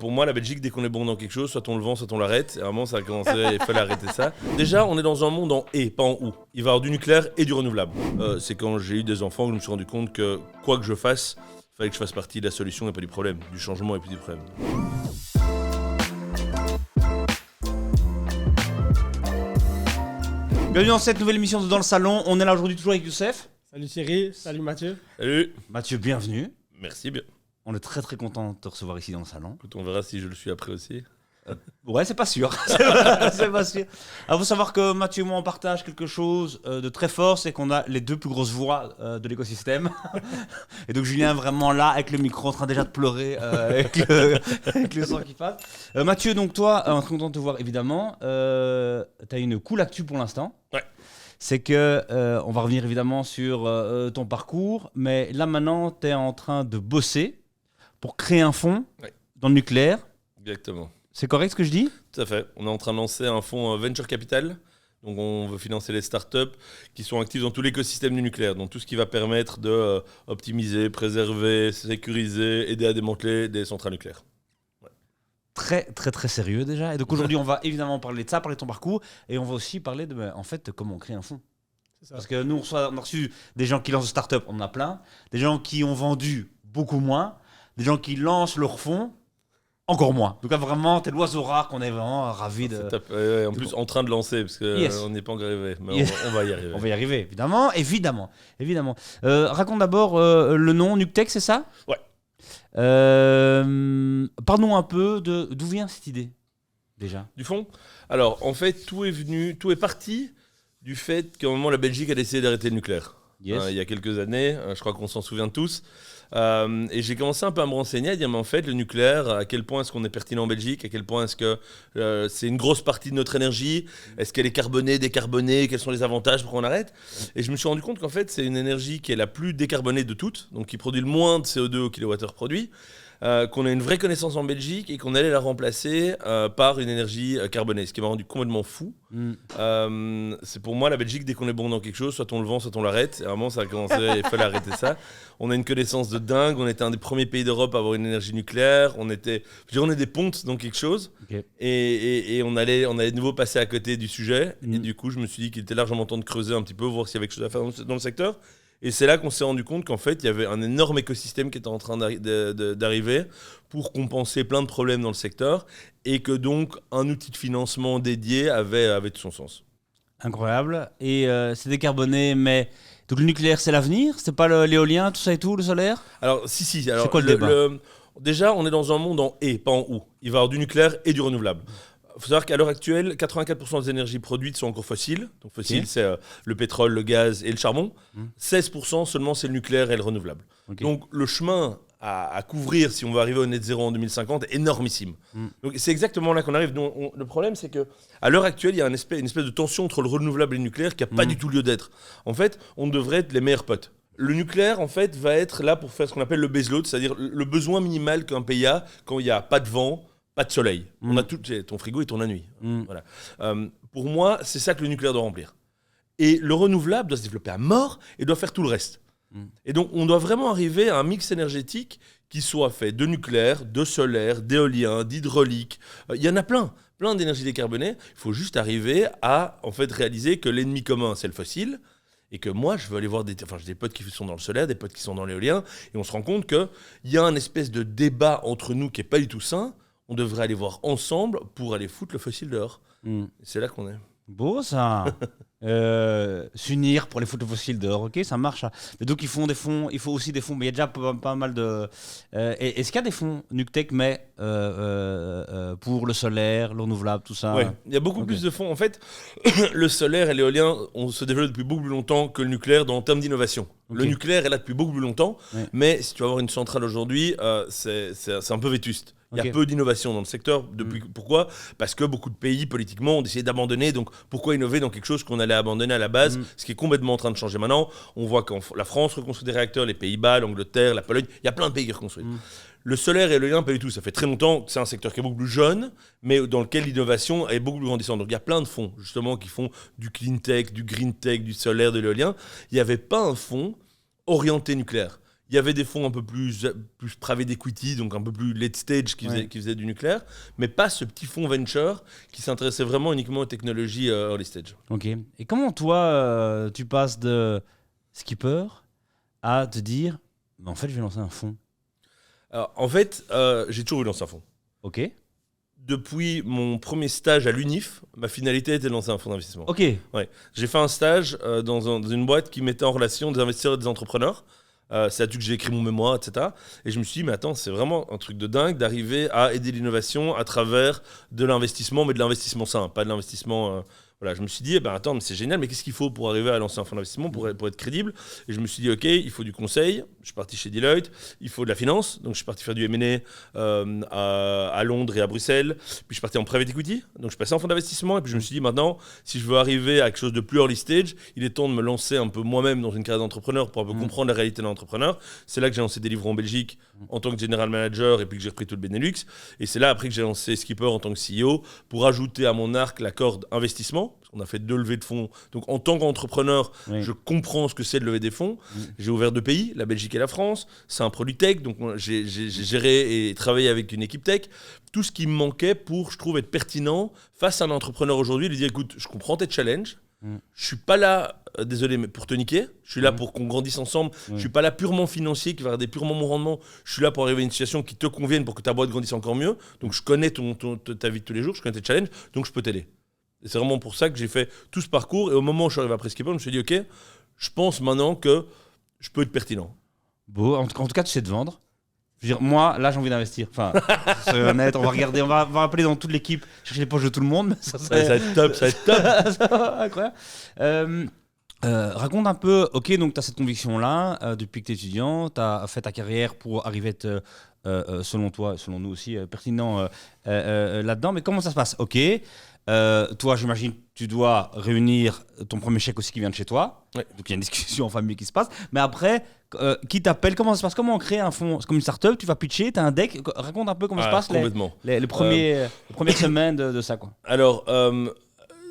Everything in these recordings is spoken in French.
pour moi, la Belgique, dès qu'on est bon dans quelque chose, soit on le vend, soit on l'arrête. Et à un moment, ça a commencé, il fallait arrêter ça. Déjà, on est dans un monde en et, pas en ou. Il va y avoir du nucléaire et du renouvelable. C'est quand j'ai eu des enfants que je me suis rendu compte que quoi que je fasse, il fallait que je fasse partie de la solution et pas du problème, du changement et puis du problème. Bienvenue dans cette nouvelle émission de Dans le Salon. On est là aujourd'hui toujours avec Youssef. Salut Thierry, salut Mathieu. Salut. Mathieu, bienvenue. Merci bien. On est très très content de te recevoir ici dans le salon. Écoute, on verra si je le suis après aussi. Ouais, c'est pas sûr. C'est pas sûr. Il faut savoir que Mathieu et moi on partage quelque chose de très fort, c'est qu'on a les deux plus grosses voix de l'écosystème. Et donc Julien est vraiment là avec le micro en train déjà de pleurer avec le sang qui passe. Mathieu, donc toi, on est content de te voir évidemment. T'as une cool actu pour l'instant. Ouais. C'est que on va revenir évidemment sur ton parcours, mais là maintenant t'es en train de bosser pour créer un fonds dans le nucléaire. Exactement. C'est correct ce que je dis ? Tout à fait. On est en train de lancer un fonds Venture Capital. Donc on veut financer les startups qui sont actives dans tout l'écosystème du nucléaire. Donc tout ce qui va permettre de optimiser, préserver, sécuriser, aider à démanteler des centrales nucléaires. Ouais. Très très très sérieux déjà. Et donc aujourd'hui on va évidemment parler de ça, parler de ton parcours. Et on va aussi parler de en fait comment on crée un fonds. C'est ça. Parce que nous on a reçu des gens qui lancent des startups, on en a plein. Des gens qui ont vendu beaucoup moins. Des gens qui lancent leur fonds. Encore moins. Donc là, vraiment, t'es l'oiseau rare qu'on est vraiment ravis de... En plus, en train de lancer, parce qu'on n'est pas encore arrivé. Mais on va y arriver. On va y arriver, évidemment. Raconte d'abord le nom, Nuctech, c'est ça ? Ouais. Parle-nous un peu d'où vient cette idée, déjà. Du fond ? Alors, en fait, tout est parti du fait qu'à un moment, la Belgique a décidé d'arrêter le nucléaire. Yes. Il y a quelques années, je crois qu'on s'en souvient tous. Et j'ai commencé un peu à me renseigner, à dire mais en fait le nucléaire, à quel point est-ce qu'on est pertinent en Belgique, à quel point est-ce que c'est une grosse partie de notre énergie, est-ce qu'elle est carbonée, décarbonée, quels sont les avantages pour qu'on arrête. Et je me suis rendu compte qu'en fait c'est une énergie qui est la plus décarbonée de toutes, donc qui produit le moins de CO2 au kilowattheure produit, qu'on a une vraie connaissance en Belgique et qu'on allait la remplacer par une énergie carbonée, ce qui m'a rendu complètement fou. C'est pour moi la Belgique, dès qu'on est bon dans quelque chose, soit on le vend, soit on l'arrête. Et à un moment ça a commencé, il fallait arrêter ça. On a une connaissance de dingue, on était un des premiers pays d'Europe à avoir une énergie nucléaire, on est des pontes dans quelque chose. Okay. Et on allait de nouveau passer à côté du sujet. Et du coup je me suis dit qu'il était largement temps de creuser un petit peu, voir s'il y avait quelque chose à faire dans le secteur. Et c'est là qu'on s'est rendu compte qu'en fait, il y avait un énorme écosystème qui était en train d'arriver pour compenser plein de problèmes dans le secteur et que donc un outil de financement dédié avait tout son sens. Incroyable. Et c'est décarboné, mais... Donc le nucléaire, c'est l'avenir ? C'est pas l'éolien, tout ça et tout, le solaire ? Alors, si. Alors, c'est quoi le débat ? Déjà, on est dans un monde en et, pas en ou. Il va y avoir du nucléaire et du renouvelable. Il faut savoir qu'à l'heure actuelle, 84% des énergies produites sont encore fossiles. Donc fossiles, c'est le pétrole, le gaz et le charbon. 16% seulement, c'est le nucléaire et le renouvelable. Okay. Donc le chemin à couvrir si on veut arriver au net zéro en 2050 est énormissime. Donc c'est exactement là qu'on arrive. Le problème, c'est qu'à l'heure actuelle, il y a une espèce de tension entre le renouvelable et le nucléaire qui n'a pas du tout lieu d'être. En fait, on devrait être les meilleurs potes. Le nucléaire, en fait, va être là pour faire ce qu'on appelle le baseload, c'est-à-dire le besoin minimal qu'un pays a quand il n'y a pas de vent, pas de soleil. On a tout, ton frigo il tourne la nuit. Voilà. Pour moi, c'est ça que le nucléaire doit remplir. Et le renouvelable doit se développer à mort et doit faire tout le reste. Et donc, on doit vraiment arriver à un mix énergétique qui soit fait de nucléaire, de solaire, d'éolien, d'hydraulique. Il y en a plein d'énergies décarbonées. Il faut juste arriver à en fait, réaliser que l'ennemi commun, c'est le fossile. Et que moi, je veux aller voir j'ai des potes qui sont dans le solaire, des potes qui sont dans l'éolien. Et on se rend compte qu'il y a un espèce de débat entre nous qui n'est pas du tout sain. On devrait aller voir ensemble pour aller foutre le fossile dehors. C'est là qu'on est. Beau ça. S'unir pour les foutre le fossile dehors, ok, ça marche. Mais donc ils font des fonds, il faut aussi des fonds, mais il y a déjà pas mal de... est-ce qu'il y a des fonds Nuctech, mais pour le solaire, le renouvelable, tout ça? Oui, il y a beaucoup plus de fonds. En fait, le solaire et l'éolien, on se développe depuis beaucoup plus longtemps que le nucléaire en termes d'innovation. Le nucléaire est là depuis beaucoup plus longtemps, mais si tu vas avoir une centrale aujourd'hui, c'est un peu vétuste. Il y a peu d'innovation dans le secteur. Pourquoi ? Parce que beaucoup de pays, politiquement, ont décidé d'abandonner. Donc, pourquoi innover dans quelque chose qu'on allait abandonner à la base ? Ce qui est complètement en train de changer maintenant. On voit que la France reconstruit des réacteurs, les Pays-Bas, l'Angleterre, la Pologne. Il y a plein de pays qui reconstruisent. Le solaire et l'éolien, pas du tout. Ça fait très longtemps que c'est un secteur qui est beaucoup plus jeune, mais dans lequel l'innovation est beaucoup plus grandissante. Donc, il y a plein de fonds, justement, qui font du clean tech, du green tech, du solaire, de l'éolien. Il n'y avait pas un fonds orienté nucléaire. Il Il y avait des fonds un peu plus private equity, donc un peu plus late stage qui faisaient du nucléaire, mais pas ce petit fonds venture qui s'intéressait vraiment uniquement aux technologies early stage. Ok. Et comment toi, tu passes de skipper à te dire, mais en fait, je vais lancer un fonds? Alors, en fait, j'ai toujours eu lancer un fonds. Ok. Depuis mon premier stage à l'UNIF, ma finalité était de lancer un fonds d'investissement. Ok. Ouais. J'ai fait un stage dans une boîte qui mettait en relation des investisseurs et des entrepreneurs. C'est là-dessus que j'ai écrit mon mémoire, etc. Et je me suis dit, mais attends, c'est vraiment un truc de dingue d'arriver à aider l'innovation à travers de l'investissement, mais de l'investissement sain, pas de l'investissement... Voilà, je me suis dit, attends, mais c'est génial, mais qu'est-ce qu'il faut pour arriver à lancer un fonds d'investissement, pour être crédible? Et je me suis dit, ok, il faut du conseil. Je suis parti chez Deloitte. Il faut de la finance. Donc, je suis parti faire du M&A à Londres et à Bruxelles. Puis, je suis parti en private equity. Donc, je suis passé en fonds d'investissement. Et puis, je me suis dit, maintenant, si je veux arriver à quelque chose de plus early stage, il est temps de me lancer un peu moi-même dans une carrière d'entrepreneur pour un peu comprendre la réalité d'un entrepreneur. C'est là que j'ai lancé Deliveroo en Belgique en tant que general manager et puis que j'ai repris tout le Benelux. Et c'est là, après, que j'ai lancé Skipper en tant que CEO pour ajouter à mon arc la corde investissement. Parce qu'on a fait 2 levées de fonds. Donc, en tant qu'entrepreneur, je comprends ce que c'est de lever des fonds. J'ai ouvert 2 pays, la Belgique et la France. C'est un produit tech. Donc, j'ai géré et travaillé avec une équipe tech. Tout ce qui me manquait pour, je trouve, être pertinent face à un entrepreneur aujourd'hui, lui dire, écoute, je comprends tes challenges. Je suis pas là, désolé, mais pour te niquer. Je suis là pour qu'on grandisse ensemble. Je suis pas là purement financier, qui va regarder purement mon rendement. Je suis là pour arriver à une situation qui te convienne pour que ta boîte grandisse encore mieux. Donc, je connais ta vie de tous les jours, je connais tes challenges, donc je peux t'aider. Et c'est vraiment pour ça que j'ai fait tout ce parcours. Et au moment où je suis arrivé à Skipper, je me suis dit, ok, je pense maintenant que je peux être pertinent. Bon, en tout cas, tu sais te vendre. Je veux dire, moi, là, j'ai envie d'investir. Enfin, soyons honnêtes, on va regarder, on va appeler dans toute l'équipe, chercher les poches de tout le monde. Ça va être top, ça va être top. Ça va, incroyable. Raconte un peu, ok, donc tu as cette conviction-là, depuis que tu es étudiant, tu as fait ta carrière pour arriver à être, selon toi, selon nous aussi, pertinent là-dedans. Mais comment ça se passe? Ok, toi, j'imagine, tu dois réunir ton premier chèque aussi qui vient de chez toi. Ouais. Donc il y a une discussion en famille qui se passe. Mais après, qui t'appelle? Comment ça se passe? Comment on crée un fonds? C'est comme une start-up, tu vas pitcher, tu as un deck. Raconte un peu comment ça se passe les premières semaines de ça, quoi. Alors,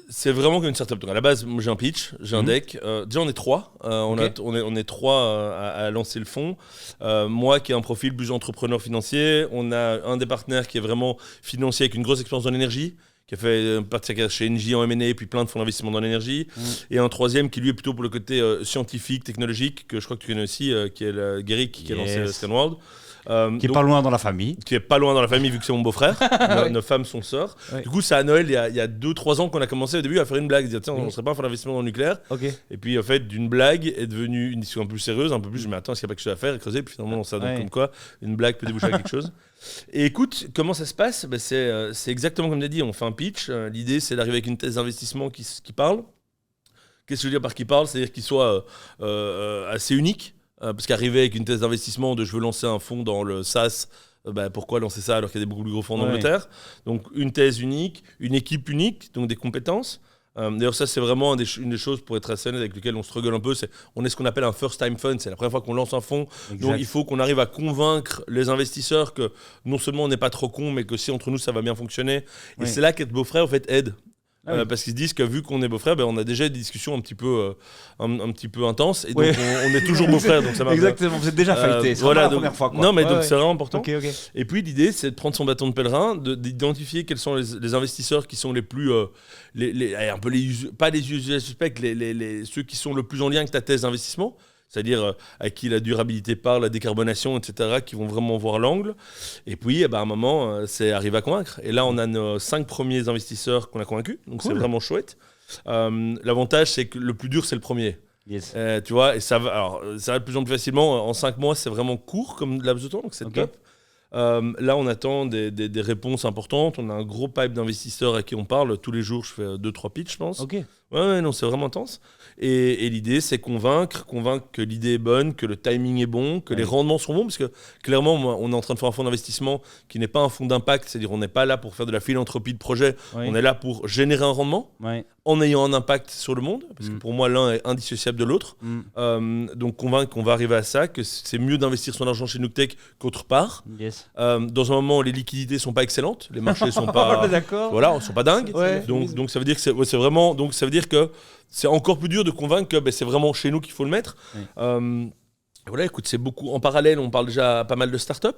c'est vraiment comme une startup. Donc à la base, j'ai un pitch, j'ai un deck. Déjà, on est 3. On est 3 à lancer le fonds. Moi, qui ai un profil plus entrepreneur financier. On a un des partenaires qui est vraiment financier avec une grosse expérience dans l'énergie, qui a fait partie chez Engie en M&A, puis plein de fonds d'investissement dans l'énergie. Et un troisième qui, lui, est plutôt pour le côté scientifique, technologique, que je crois que tu connais aussi, qui est Guéric, qui a lancé Scanworld. Qui est pas loin dans la famille. Qui est pas loin dans la famille vu que c'est mon beau-frère. Nos femmes sont sœurs. Ouais. Du coup, c'est à Noël, il y a 2-3 ans qu'on a commencé au début à faire une blague. Dire, tiens, on serait pas à faire l'investissement dans le nucléaire. Et puis, en fait, d'une blague est devenue une discussion un peu plus sérieuse, un peu plus, je me dis, attends, est-ce qu'il n'y a pas quelque chose à faire et creuser. Puis finalement, on s'est donc comme quoi, une blague peut déboucher à quelque chose. Et écoute, comment ça se passe? C'est exactement comme tu as dit, on fait un pitch. L'idée, c'est d'arriver avec une thèse d'investissement qui parle. Qu'est-ce que je veux dire par qui parle? C'est-à-dire qu'il soit assez unique. Parce qu'arriver avec une thèse d'investissement de je veux lancer un fonds dans le SaaS, pourquoi lancer ça alors qu'il y a des beaucoup plus gros fonds en Angleterre? Donc une thèse unique, une équipe unique, donc des compétences. D'ailleurs ça c'est vraiment une des choses pour être assez honnête avec lesquelles on struggle un peu, on est ce qu'on appelle un first time fund, c'est la première fois qu'on lance un fonds. Exact. Donc il faut qu'on arrive à convaincre les investisseurs que non seulement on n'est pas trop con, mais que si entre nous ça va bien fonctionner. Et c'est là qu'être beau-frère en fait aide. Parce qu'ils se disent que vu qu'on est beau-frère, on a déjà des discussions un petit peu intenses et donc on est toujours beau-frère. Donc ça marche. Exactement, vous êtes déjà fighté, c'est la première fois. Quoi. Non mais donc c'est vraiment important. Et puis l'idée c'est de prendre son bâton de pèlerin, d'identifier quels sont les investisseurs qui sont les plus, un peu pas les usuels suspects, ceux qui sont le plus en lien avec ta thèse d'investissement. C'est-à-dire à qui la durabilité parle, la décarbonation, etc., qui vont vraiment voir l'angle. Et puis, à un moment, c'est arriver à convaincre. Et là, on a nos 5 premiers investisseurs qu'on a convaincus. Donc, c'est vraiment chouette. L'avantage, c'est que le plus dur, c'est le premier. Yes. Tu vois, et ça va de plus en plus facilement. En 5 mois, c'est vraiment court comme laps de temps, donc c'est top. Là, on attend des réponses importantes. On a un gros pipe d'investisseurs à qui on parle. Tous les jours, je fais 2-3 pitchs, je pense. Ouais, non, c'est vraiment intense. Et l'idée, c'est convaincre que l'idée est bonne, que le timing est bon, que les rendements sont bons. Parce que clairement, on est en train de faire un fonds d'investissement qui n'est pas un fonds d'impact. C'est-à-dire, on n'est pas là pour faire de la philanthropie de projet. On est là pour générer un rendement en ayant un impact sur le monde. Parce que pour moi, l'un est indissociable de l'autre. Donc, convaincre qu'on va arriver à ça, que c'est mieux d'investir son argent chez Newtech qu'autre part. Dans un moment où les liquidités ne sont pas excellentes, les marchés ne sont pas, sont pas dingues. Donc, ça veut dire que c'est vraiment... Donc, ça veut dire que c'est encore plus dur de convaincre que c'est vraiment chez nous qu'il faut le mettre. Et voilà, écoute, c'est beaucoup. En parallèle, on parle déjà pas mal de startups.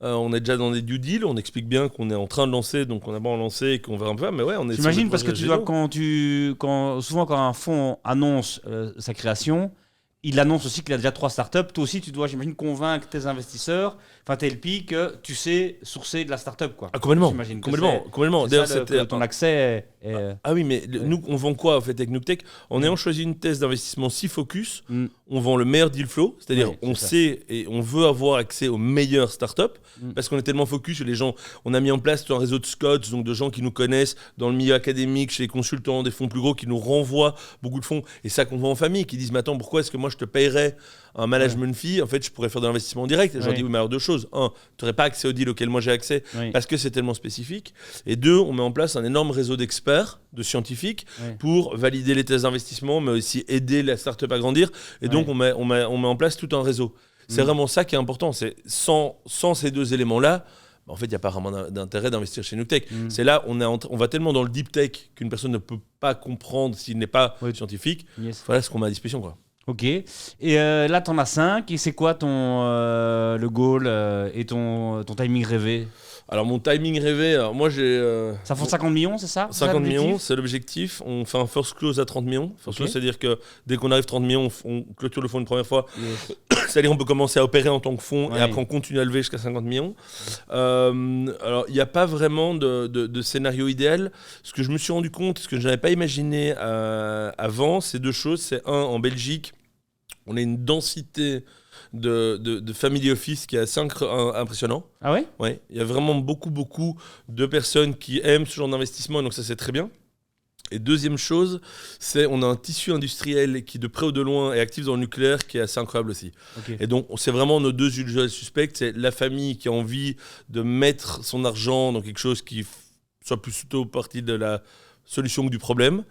On est déjà dans des due deals. On explique bien qu'on est en train de lancer, donc on a pas lancé et qu'on verra un peu. Mais ouais, on est. J'imagine parce que souvent quand un fonds annonce sa création, il annonce aussi qu'il a déjà 3 startups. Toi aussi, tu dois, j'imagine, convaincre tes investisseurs, enfin tes LP, que tu sais sourcer de la startup, quoi. Ah, complètement. J'imagine que Complètement. c'est D'ailleurs, ça, que ton accès est. Ah oui, mais nous, on vend quoi en fait avec Nooktech? En ayant choisi une thèse d'investissement si focus, on vend le meilleur deal flow, c'est-à-dire Oui, on c'est ça. sait et on veut avoir accès aux meilleures startups parce qu'on est tellement focus. Les gens, on a mis en place tout un réseau de Scots, donc de gens qui nous connaissent dans le milieu académique, chez les consultants, des fonds plus gros qui nous renvoient beaucoup de fonds et ça qu'on vend en famille, qui disent mais attends, pourquoi est-ce que moi je te paierais un management fee? En fait, je pourrais faire de l'investissement en direct. Et je leur dis oui, mais alors deux choses. Un, tu n'aurais pas accès au deal auquel moi j'ai accès parce que c'est tellement spécifique. Et deux, on met en place un énorme réseau d'experts, de scientifiques pour valider les thèses d'investissement, mais aussi aider la startup à grandir. Et donc, on met en place tout un réseau. C'est vraiment ça qui est important. C'est sans ces deux éléments-là, en fait, il n'y a pas vraiment d'intérêt d'investir chez Nooktech. C'est là, on va tellement dans le deep tech qu'une personne ne peut pas comprendre s'il n'est pas scientifique. Voilà ce qu'on met à disposition, quoi. Ok. Et là, t'en as 5. Et c'est quoi le goal et ton timing rêvé? Alors, mon timing rêvé, alors moi j'ai. Ça fait 50 millions, c'est ça? 50 millions, c'est l'objectif. On fait un first close à 30 millions. First close, c'est-à-dire que dès qu'on arrive à 30 millions, on clôture le fonds une première fois. C'est-à-dire qu'on peut commencer à opérer en tant que fonds et après on continue à lever jusqu'à 50 millions. Alors, il n'y a pas vraiment de scénario idéal. Ce que je me suis rendu compte, ce que je n'avais pas imaginé avant, c'est deux choses. C'est un, en Belgique, on a une densité de family office qui est assez impressionnant. Ah ouais? Ouais, il y a vraiment beaucoup de personnes qui aiment ce genre d'investissement, et donc ça c'est très bien. Et deuxième chose, c'est on a un tissu industriel qui de près ou de loin est actif dans le nucléaire qui est assez incroyable aussi. Okay. Et donc c'est vraiment nos deux usuels suspects, c'est la famille qui a envie de mettre son argent dans quelque chose qui soit plutôt partie de la solution que du problème,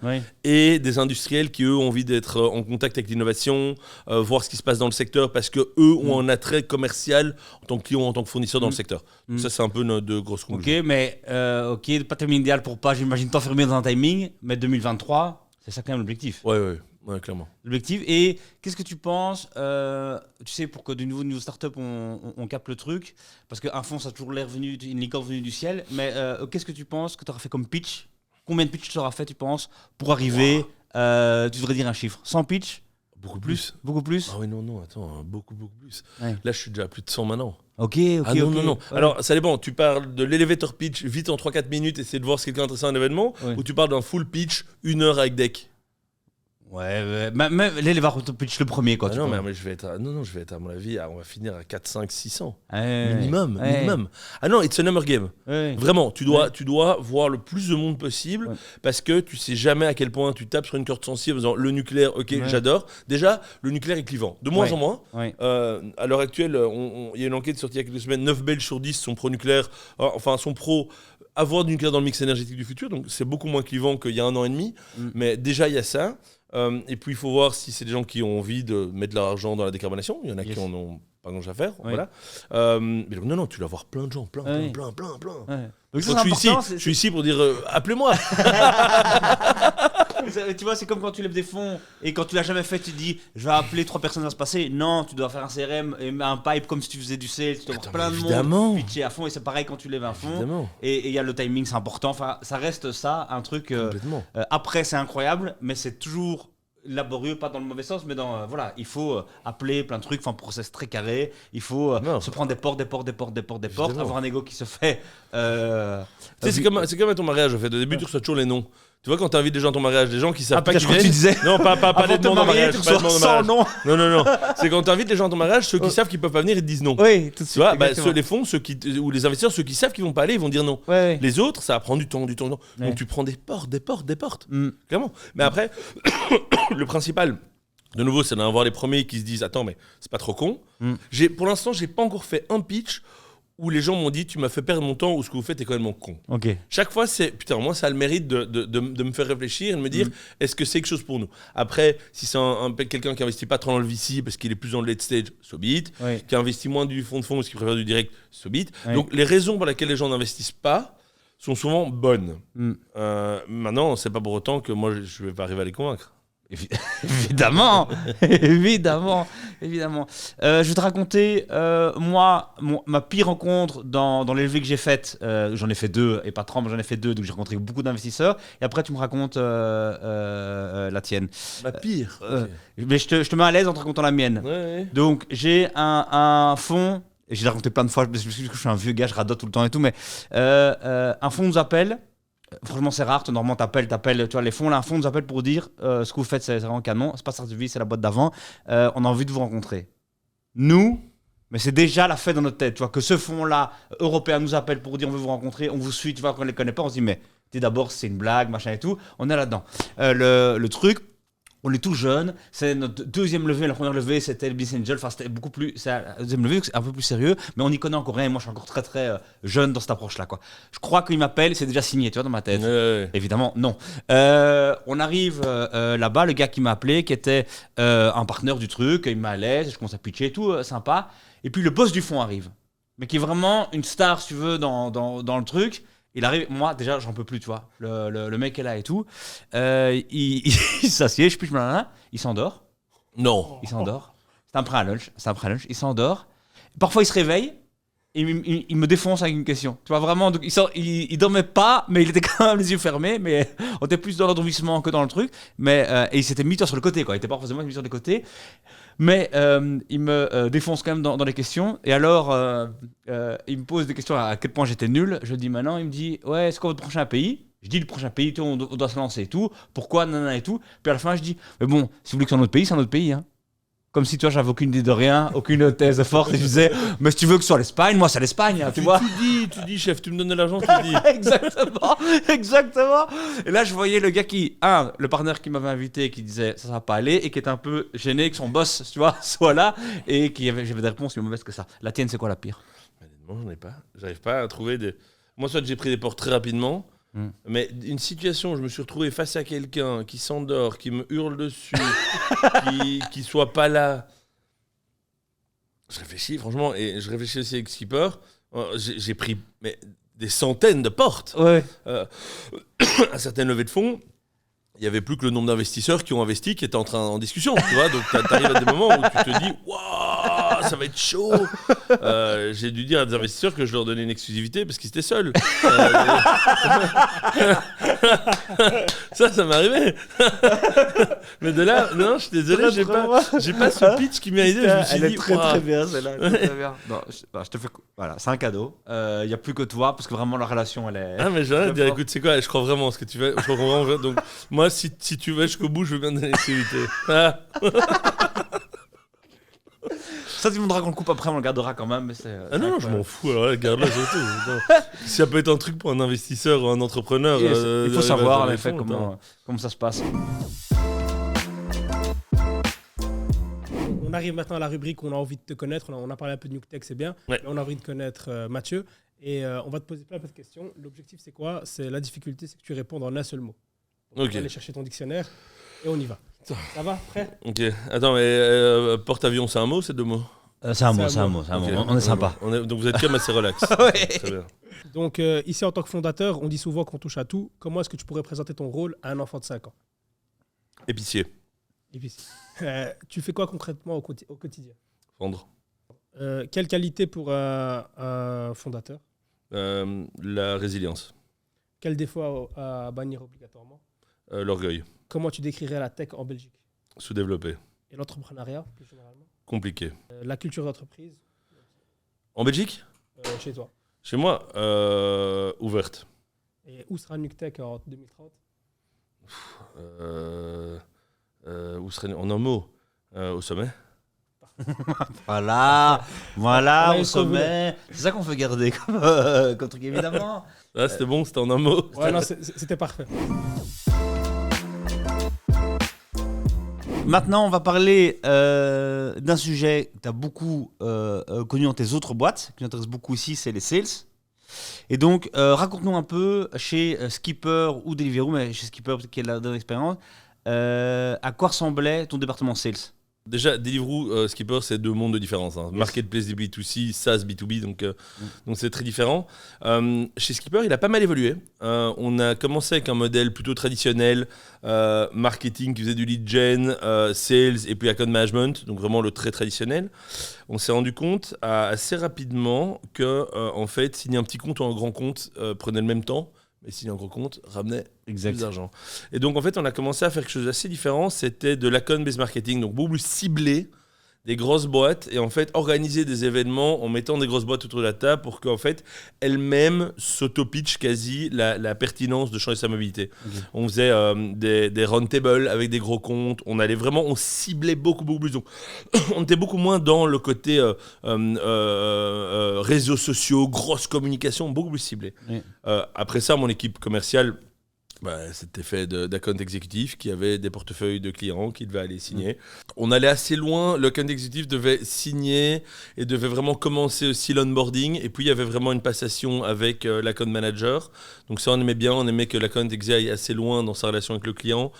et des industriels qui, eux, ont envie d'être en contact avec l'innovation, voir ce qui se passe dans le secteur, parce qu'eux ont un attrait commercial en tant que client, en tant que fournisseur dans le secteur. Ça, c'est un peu nos deux grosses conclusions. Ok, mais pas timing idéal pour pas, j'imagine, t'enfermer dans un timing, mais 2023, c'est ça quand même l'objectif. Ouais, clairement. L'objectif. Et qu'est-ce que tu penses, tu sais, pour que de nouveau start-up, on capte le truc, parce qu'un fonds, ça a toujours l'air venu, une licorne venue du ciel, mais qu'est-ce que tu penses que tu auras fait comme pitch? Combien de pitch tu auras fait, tu penses, pour arriver tu devrais dire un chiffre. 100 pitch? Beaucoup plus. Beaucoup plus? Ah oui, non, attends, beaucoup plus. Ouais. Là, je suis déjà à plus de 100 maintenant. Ok. Non. Ouais. Alors, ça dépend. Tu parles de l'elevator pitch vite en 3-4 minutes, essayer de voir si quelqu'un est intéressé à un événement, ou tu parles d'un full pitch, 1 heure avec deck. Ouais. Même l'élévateur pitch le premier, quoi. Non, mais je vais être à mon avis, on va finir à 4, 5, 600. Ouais. Minimum. Ah non, it's a number game. Ouais. Vraiment, tu dois voir le plus de monde possible parce que tu sais jamais à quel point tu tapes sur une corde sensible en disant le nucléaire, j'adore. Déjà, le nucléaire est clivant. De moins en moins. Ouais. À l'heure actuelle, il y a une enquête sortie il y a quelques semaines, 9 Belges sur 10 sont pro-nucléaire, sont pro avoir du nucléaire dans le mix énergétique du futur, donc c'est beaucoup moins clivant qu'il y a 1 an et demi. Mais déjà, il y a ça. Et puis il faut voir si c'est des gens qui ont envie de mettre de l'argent dans la décarbonation. Il y en a qui en ont pas grand chose à faire. Voilà. Mais donc, non, tu dois avoir plein de gens, plein. Ouais. Donc, Donc, je suis ici pour dire appelez-moi. Tu vois, c'est comme quand tu lèves des fonds et quand tu l'as jamais fait, tu te dis je vais appeler 3 personnes à se passer. Non, tu dois faire un CRM et un pipe comme si tu faisais du sales. Tu dois avoir plein de monde pitcher à fond, et c'est pareil quand tu lèves un fonds. Et il y a le timing, c'est important. Enfin, ça reste ça, un truc. Après, c'est incroyable, mais c'est toujours laborieux, pas dans le mauvais sens, mais dans il faut appeler plein de trucs, enfin, process très carré. Il faut se prendre des portes, avoir un ego qui se fait. C'est comme à ton mariage, en fait. Au début, tu reçois toujours les noms. Tu vois, quand tu invites des gens à ton mariage, des gens qui savent pas qui viennent. Tu disais. Non, pas les noms de mariage. Sans nom. Non. C'est quand tu invites les gens à ton mariage, ceux qui savent qu'ils peuvent pas venir, ils te disent non. Oui, tout de suite. Tu vois, les fonds, ou les investisseurs, ceux qui savent qu'ils vont pas aller, ils vont dire non. Ouais. Les autres, ça va prendre du temps. Donc tu prends des portes. Clairement. Mais après, le principal, de nouveau, c'est d'en avoir les premiers qui se disent attends, mais c'est pas trop con. Pour l'instant, j'ai pas encore fait un pitch où les gens m'ont dit tu m'as fait perdre mon temps ou ce que vous faites est quand même con. Okay. Chaque fois, c'est putain, moi ça a le mérite de me faire réfléchir et de me dire est-ce que c'est quelque chose pour nous. Après, si c'est quelqu'un qui investit pas trop dans le VC parce qu'il est plus dans le late stage, so be it. Qui investit moins du fonds de fonds parce qu'il préfère du direct, so be it. Donc les raisons pour lesquelles les gens n'investissent pas sont souvent bonnes. Maintenant, c'est pas pour autant que moi je vais pas arriver à les convaincre. Évidemment, évidemment, évidemment. Je vais te raconter, moi, ma pire rencontre dans les levées que j'ai faites. J'en ai fait 2 et pas 30, mais j'en ai fait 2, donc j'ai rencontré beaucoup d'investisseurs. Et après, tu me racontes la tienne. Ma pire. Ok. Mais je te mets à l'aise en te racontant la mienne. Ouais. Donc, j'ai un fonds, et j'ai raconté plein de fois, parce que je suis un vieux gars, je radote tout le temps et tout, mais un fonds nous appelle. Franchement, c'est rare. Normalement, t'appelles. Tu vois, les fonds, là, un fonds nous appelle pour dire ce que vous faites, c'est vraiment canon. C'est pas Startup, c'est la boîte d'avant. On a envie de vous rencontrer. Nous, mais c'est déjà la fête dans notre tête. Tu vois, que ce fonds-là, européen, nous appelle pour dire on veut vous rencontrer, on vous suit. Tu vois, quand on les connaît pas, on se dit, mais d'abord, c'est une blague, machin et tout. On est là-dedans. Le truc. On est tout jeune, c'est notre deuxième levée. La première levée, c'était le Business Angel. Enfin, c'était beaucoup plus. C'est la deuxième levée, c'est un peu plus sérieux, mais on n'y connaît encore rien. Et moi, je suis encore très, très jeune dans cette approche-là, quoi. Je crois qu'il m'appelle, c'est déjà signé, tu vois, dans ma tête. Évidemment, non. On arrive là-bas, le gars qui m'a appelé, qui était un partenaire du truc, il m'a à l'aise, je commence à pitcher et tout, sympa. Et puis, le boss du fond arrive, mais qui est vraiment une star, si tu veux, dans le truc. Il arrive, moi déjà j'en peux plus, tu vois. Le mec est là et tout. Il s'assied, je puis il s'endort. Non. Il s'endort. C'est un prêt à lunch. Il s'endort. Parfois il se réveille et il me défonce avec une question. Tu vois vraiment, donc il dormait pas, mais il était quand même les yeux fermés. Mais on était plus dans l'endormissement que dans le truc. Mais et il s'était mis toi sur le côté, quoi. Il était pas forcément mis sur les côtés. Mais il me défonce quand même dans les questions. Et alors, il me pose des questions à quel point j'étais nul. Je dis maintenant, il me dit, ouais, c'est quoi votre prochain pays? Je dis, le prochain pays, on doit se lancer et tout. Pourquoi, nanana et tout. Puis à la fin, je dis, mais bon, si vous voulez que c'est un autre pays, c'est un autre pays. Hein. Comme si, toi, j'avais aucune idée de rien, aucune thèse forte. Et je disais, mais si tu veux que ce soit l'Espagne, moi, c'est l'Espagne. Hein, tu vois. Tu dis, chef, tu me donnes de l'argent, tu dis. Exactement. Et là, je voyais le gars le partenaire qui m'avait invité, qui disait ça va pas aller, et qui était un peu gêné que son boss, tu vois, soit là, et j'avais des réponses plus mauvaises que ça. La tienne, c'est quoi la pire? Honnêtement, j'en ai pas. J'arrive pas à trouver des. Moi, soit j'ai pris des portes très rapidement, mais une situation où je me suis retrouvé face à quelqu'un qui s'endort, qui me hurle dessus, qui soit pas là. Je réfléchis, franchement, et je réfléchis aussi avec Skipper. J'ai pris des centaines de portes. Ouais. À certaines levées de fonds, il n'y avait plus que le nombre d'investisseurs qui ont investi, qui étaient en discussion, tu vois. Donc, tu arrives à des moments où tu te dis « Waouh, ça va être chaud !» J'ai dû dire à des investisseurs que je leur donnais une exclusivité parce qu'ils étaient seuls. Ça m'est arrivé. Mais de là, non, je suis désolé, j'ai pas ce pitch qui m'a aidé. Je me suis dit, très bien, celle-là. Très bien. Non, je te fais... Voilà, c'est un cadeau. Il n'y a plus que toi, parce que vraiment, la relation, elle est... Ah, mais j'ai rien à dire. Écoute, c'est quoi? Je crois vraiment en ce que tu fais. Je crois vraiment. Donc, moi, si tu vas jusqu'au bout, je veux bien donner l'exclusivité. Ah. Ça, tu me diras qu'on le coupe après, on le gardera quand même. Mais non, je m'en fous. Alors, garde-la surtout. Si ça peut être un truc pour un investisseur ou un entrepreneur. Il faut savoir, en effet, comment ça se passe. On arrive maintenant à la rubrique où on a envie de te connaître. On a parlé un peu de NewTech, c'est bien. Ouais. Mais on a envie de connaître Mathieu. Et on va te poser plein de questions. L'objectif, c'est quoi? C'est la difficulté, c'est que tu répondes en un seul mot. Donc, Ok. on va aller chercher ton dictionnaire et on y va. Ça va? Prêt? Ok. Attends, mais porte-avions, c'est un mot ou c'est 2 mots? C'est un mot. Ok. On est sympa. Donc vous êtes quand même assez relax. Ouais. Très bien. Donc, ici, en tant que fondateur, on dit souvent qu'on touche à tout. Comment est-ce que tu pourrais présenter ton rôle à un enfant de 5 ans? Épicier. Et puis, tu fais quoi concrètement au quotidien? Vendre. Quelle qualité pour un fondateur? La résilience. Quel défaut à bannir obligatoirement? L'orgueil. Comment tu décrirais la tech en Belgique? Sous-développé. Et l'entrepreneuriat, plus généralement? Compliqué. La culture d'entreprise, En Belgique? chez toi. Chez moi, ouverte. Et où sera NewTech en 2030? Où serait en un mot? Au sommet. Voilà, Ouais, au il faut sommet. C'est ça qu'on veut garder comme truc, évidemment. Ah, c'était bon, c'était en un mot. Ouais, non, c'était parfait. Maintenant, on va parler d'un sujet que tu as beaucoup connu dans tes autres boîtes, qui nous intéresse beaucoup ici, c'est les sales. Et donc, raconte-nous un peu chez Skipper ou Deliveroo, mais chez Skipper, peut-être qu'il y a de l'expérience, à quoi ressemblait ton département sales? Déjà, Deliveroo, Skipper, c'est 2 mondes de différence. Hein. Yes. Marketplace B2C, SaaS B2B, donc c'est très différent. Chez Skipper, il a pas mal évolué. On a commencé avec un modèle plutôt traditionnel, marketing qui faisait du lead gen, sales et puis account management, donc vraiment le très traditionnel. On s'est rendu compte assez rapidement que, en fait, signer un petit compte ou un grand compte prenait le même temps. Et signer un gros compte ramenait plus d'argent. Et donc, en fait, on a commencé à faire quelque chose d'assez différent. C'était de l'account-based marketing, donc beaucoup plus ciblé des grosses boîtes et en fait organiser des événements en mettant des grosses boîtes autour de la table pour qu'en fait elles-mêmes s'auto-pitchent quasi la pertinence de changer sa mobilité. Okay. On faisait des roundtables avec des gros comptes. On ciblait beaucoup plus. Donc, on était beaucoup moins dans le côté réseaux sociaux, grosse communication, beaucoup plus ciblé. Oui. Après ça, mon équipe commerciale, c'était fait d'account exécutif qui avait des portefeuilles de clients qui devaient aller signer. On allait assez loin, l'account exécutif devait signer et devait vraiment commencer aussi l'onboarding. Et puis il y avait vraiment une passation avec l'account manager. Donc ça, on aimait bien, on aimait que l'account exé aille assez loin dans sa relation avec le client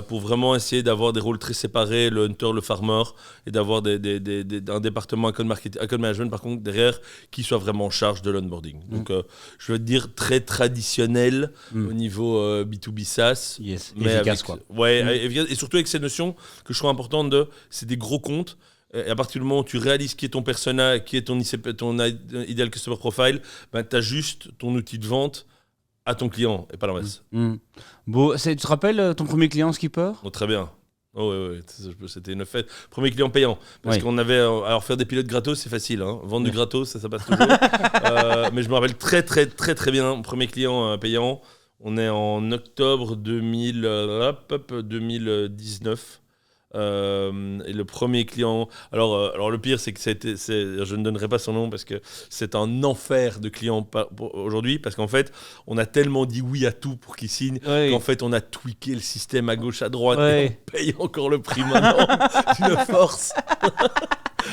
pour vraiment essayer d'avoir des rôles très séparés, le hunter, le farmer, et d'avoir un département account management par contre derrière qui soit vraiment en charge de l'onboarding. Donc je veux dire très traditionnel au niveau B2B SaaS, mais efficace quoi. Et surtout avec cette notion que je trouve importante c'est des gros comptes. Et à partir du moment où tu réalises qui est ton persona, qui est ton ideal customer profile, tu as juste ton outil de vente à ton client et pas l'inverse. Bon, tu te rappelles ton premier client Skipper ? Très bien. C'était une fête. Premier client payant. Parce qu'on avait. Alors, faire des pilotes gratos, c'est facile. Hein. Vendre du gratos, ça passe toujours. Mais je me rappelle très bien. Premier client payant. On est en octobre 2019. Et le premier client. Alors le pire, c'est que je ne donnerai pas son nom parce que c'est un enfer de client aujourd'hui. Parce qu'en fait, on a tellement dit oui à tout pour qu'il signe qu'en fait, on a tweaké le système à gauche, à droite et on paye encore le prix maintenant d'une force.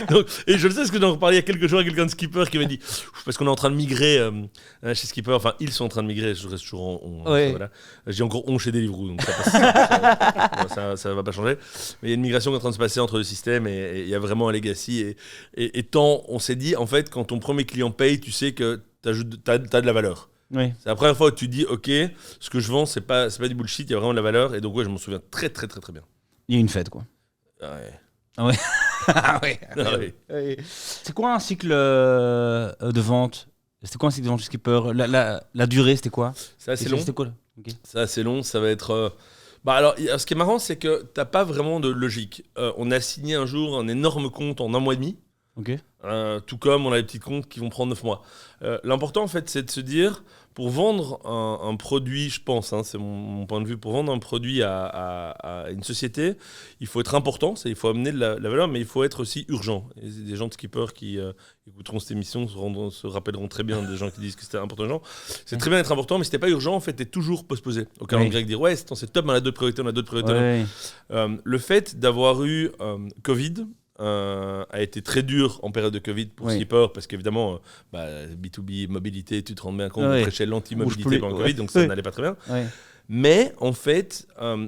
Donc, et je le sais parce que j'en reparlais il y a quelques jours à quelqu'un de Skipper qui m'a dit parce qu'on est en train de migrer chez Skipper, enfin ils sont en train de migrer, je reste toujours en on. Voilà. J'ai encore on chez Deliveroo, donc ça va pas changer. Mais il y a une migration qui est en train de se passer entre deux systèmes et il y a vraiment un legacy. Et tant on s'est dit, en fait, quand ton premier client paye, tu sais que t'as de la valeur. Oui. C'est la première fois où tu dis, ok, ce que je vends, c'est pas du bullshit, il y a vraiment de la valeur. Et donc, je m'en souviens très bien. Il y a une fête, quoi. Ouais. Ah ouais. C'est quoi un cycle de vente ? C'était quoi un cycle de vente chez Skipper ? La durée, c'était quoi ? C'est assez long. C'était quoi, C'est assez long, ça va être... alors, ce qui est marrant, c'est que t'as pas vraiment de logique. On a signé un jour un énorme compte en 1 mois et demi. Okay. Tout comme on a des petits comptes qui vont prendre 9 mois. L'important, en fait, c'est de se dire, pour vendre un produit, je pense, c'est mon point de vue, pour vendre un produit à une société, il faut être important, il faut amener de la valeur, mais il faut être aussi urgent. Et des gens de Skipper qui écouteront cette émission se rappelleront très bien des gens qui disent que c'était important urgent. C'est très bien d'être important, mais si c'était pas urgent, en fait, t'es toujours postposé. Au calendrier grec, dire ouais, c'est top, on a d'autres priorités, le fait d'avoir eu Covid, a été très dur en période de Covid pour Skipper parce qu'évidemment B2B mobilité, tu te rends bien compte, on prêchait l'anti-mobilité pendant Covid, donc ça n'allait pas très bien. Mais en fait,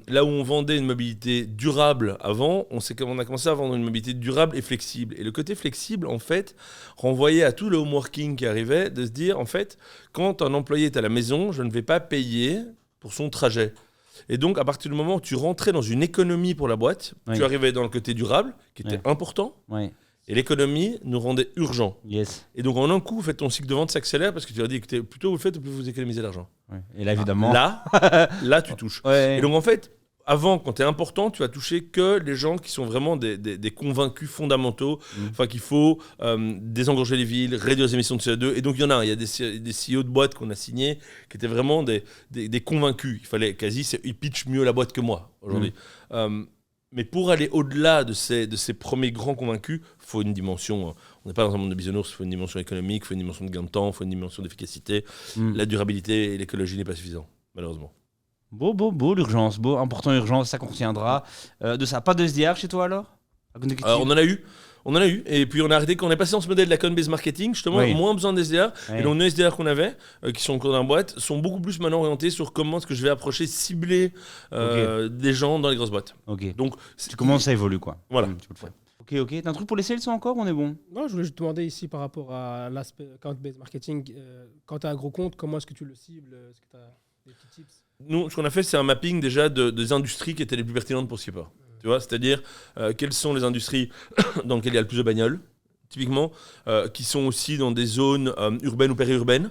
là où on vendait une mobilité durable avant, on a commencé à vendre une mobilité durable et flexible. Et le côté flexible, en fait, renvoyait à tout le home working qui arrivait, de se dire, en fait, quand un employé est à la maison, je ne vais pas payer pour son trajet. Et donc, à partir du moment où tu rentrais dans une économie pour la boîte, tu arrivais dans le côté durable, qui était important, et l'économie nous rendait urgent. Yes. Et donc, en un coup, ton cycle de vente s'accélère parce que tu leur dis, écoutez, plus tôt vous le faites, plus vous économisez l'argent. Et là, évidemment... Là, tu touches. Et donc, en fait, avant, quand tu es important, tu vas toucher que les gens qui sont vraiment des convaincus fondamentaux, qu'il faut désengorger les villes, réduire les émissions de CO2. Et donc, il y en a. Il y a des CEO de boîtes qu'on a signés qui étaient vraiment des convaincus. Il fallait ils pitchent mieux la boîte que moi aujourd'hui. Mais pour aller au-delà de ces premiers grands convaincus, il faut une dimension. On n'est pas dans un monde de bisounours, il faut une dimension économique, il faut une dimension de gain de temps, il faut une dimension d'efficacité. La durabilité et l'écologie n'est pas suffisant, malheureusement. Beau, l'urgence, beau, important urgence, ça qu'on retiendra. De ça, pas de SDR chez toi alors ? On en a eu. On en a eu. Et puis on a arrêté quand on est passé dans ce modèle de l'account-based marketing, justement, Oui. moins besoin de SDR. Oui. Et donc nos SDR qu'on avait, qui sont encore dans la boîte, sont beaucoup plus maintenant orientés sur comment est-ce que je vais approcher, cibler des gens dans les grosses boîtes. Ok. Donc, Tu commences à évoluer, quoi. Voilà. Tu peux le faire. Ok. T'as un truc pour les sales encore, on est bon? Non, je voulais juste demander ici par rapport à l'aspect account-based marketing. Quand tu as un gros compte, comment est-ce que tu le cibles? Est-ce que tu as des petits tips? nous, ce qu'on a fait, c'est un mapping déjà des industries qui étaient les plus pertinentes pour Skipper. Tu vois, c'est-à-dire quelles sont les industries dans lesquelles il y a le plus de bagnoles, typiquement, qui sont aussi dans des zones urbaines ou périurbaines.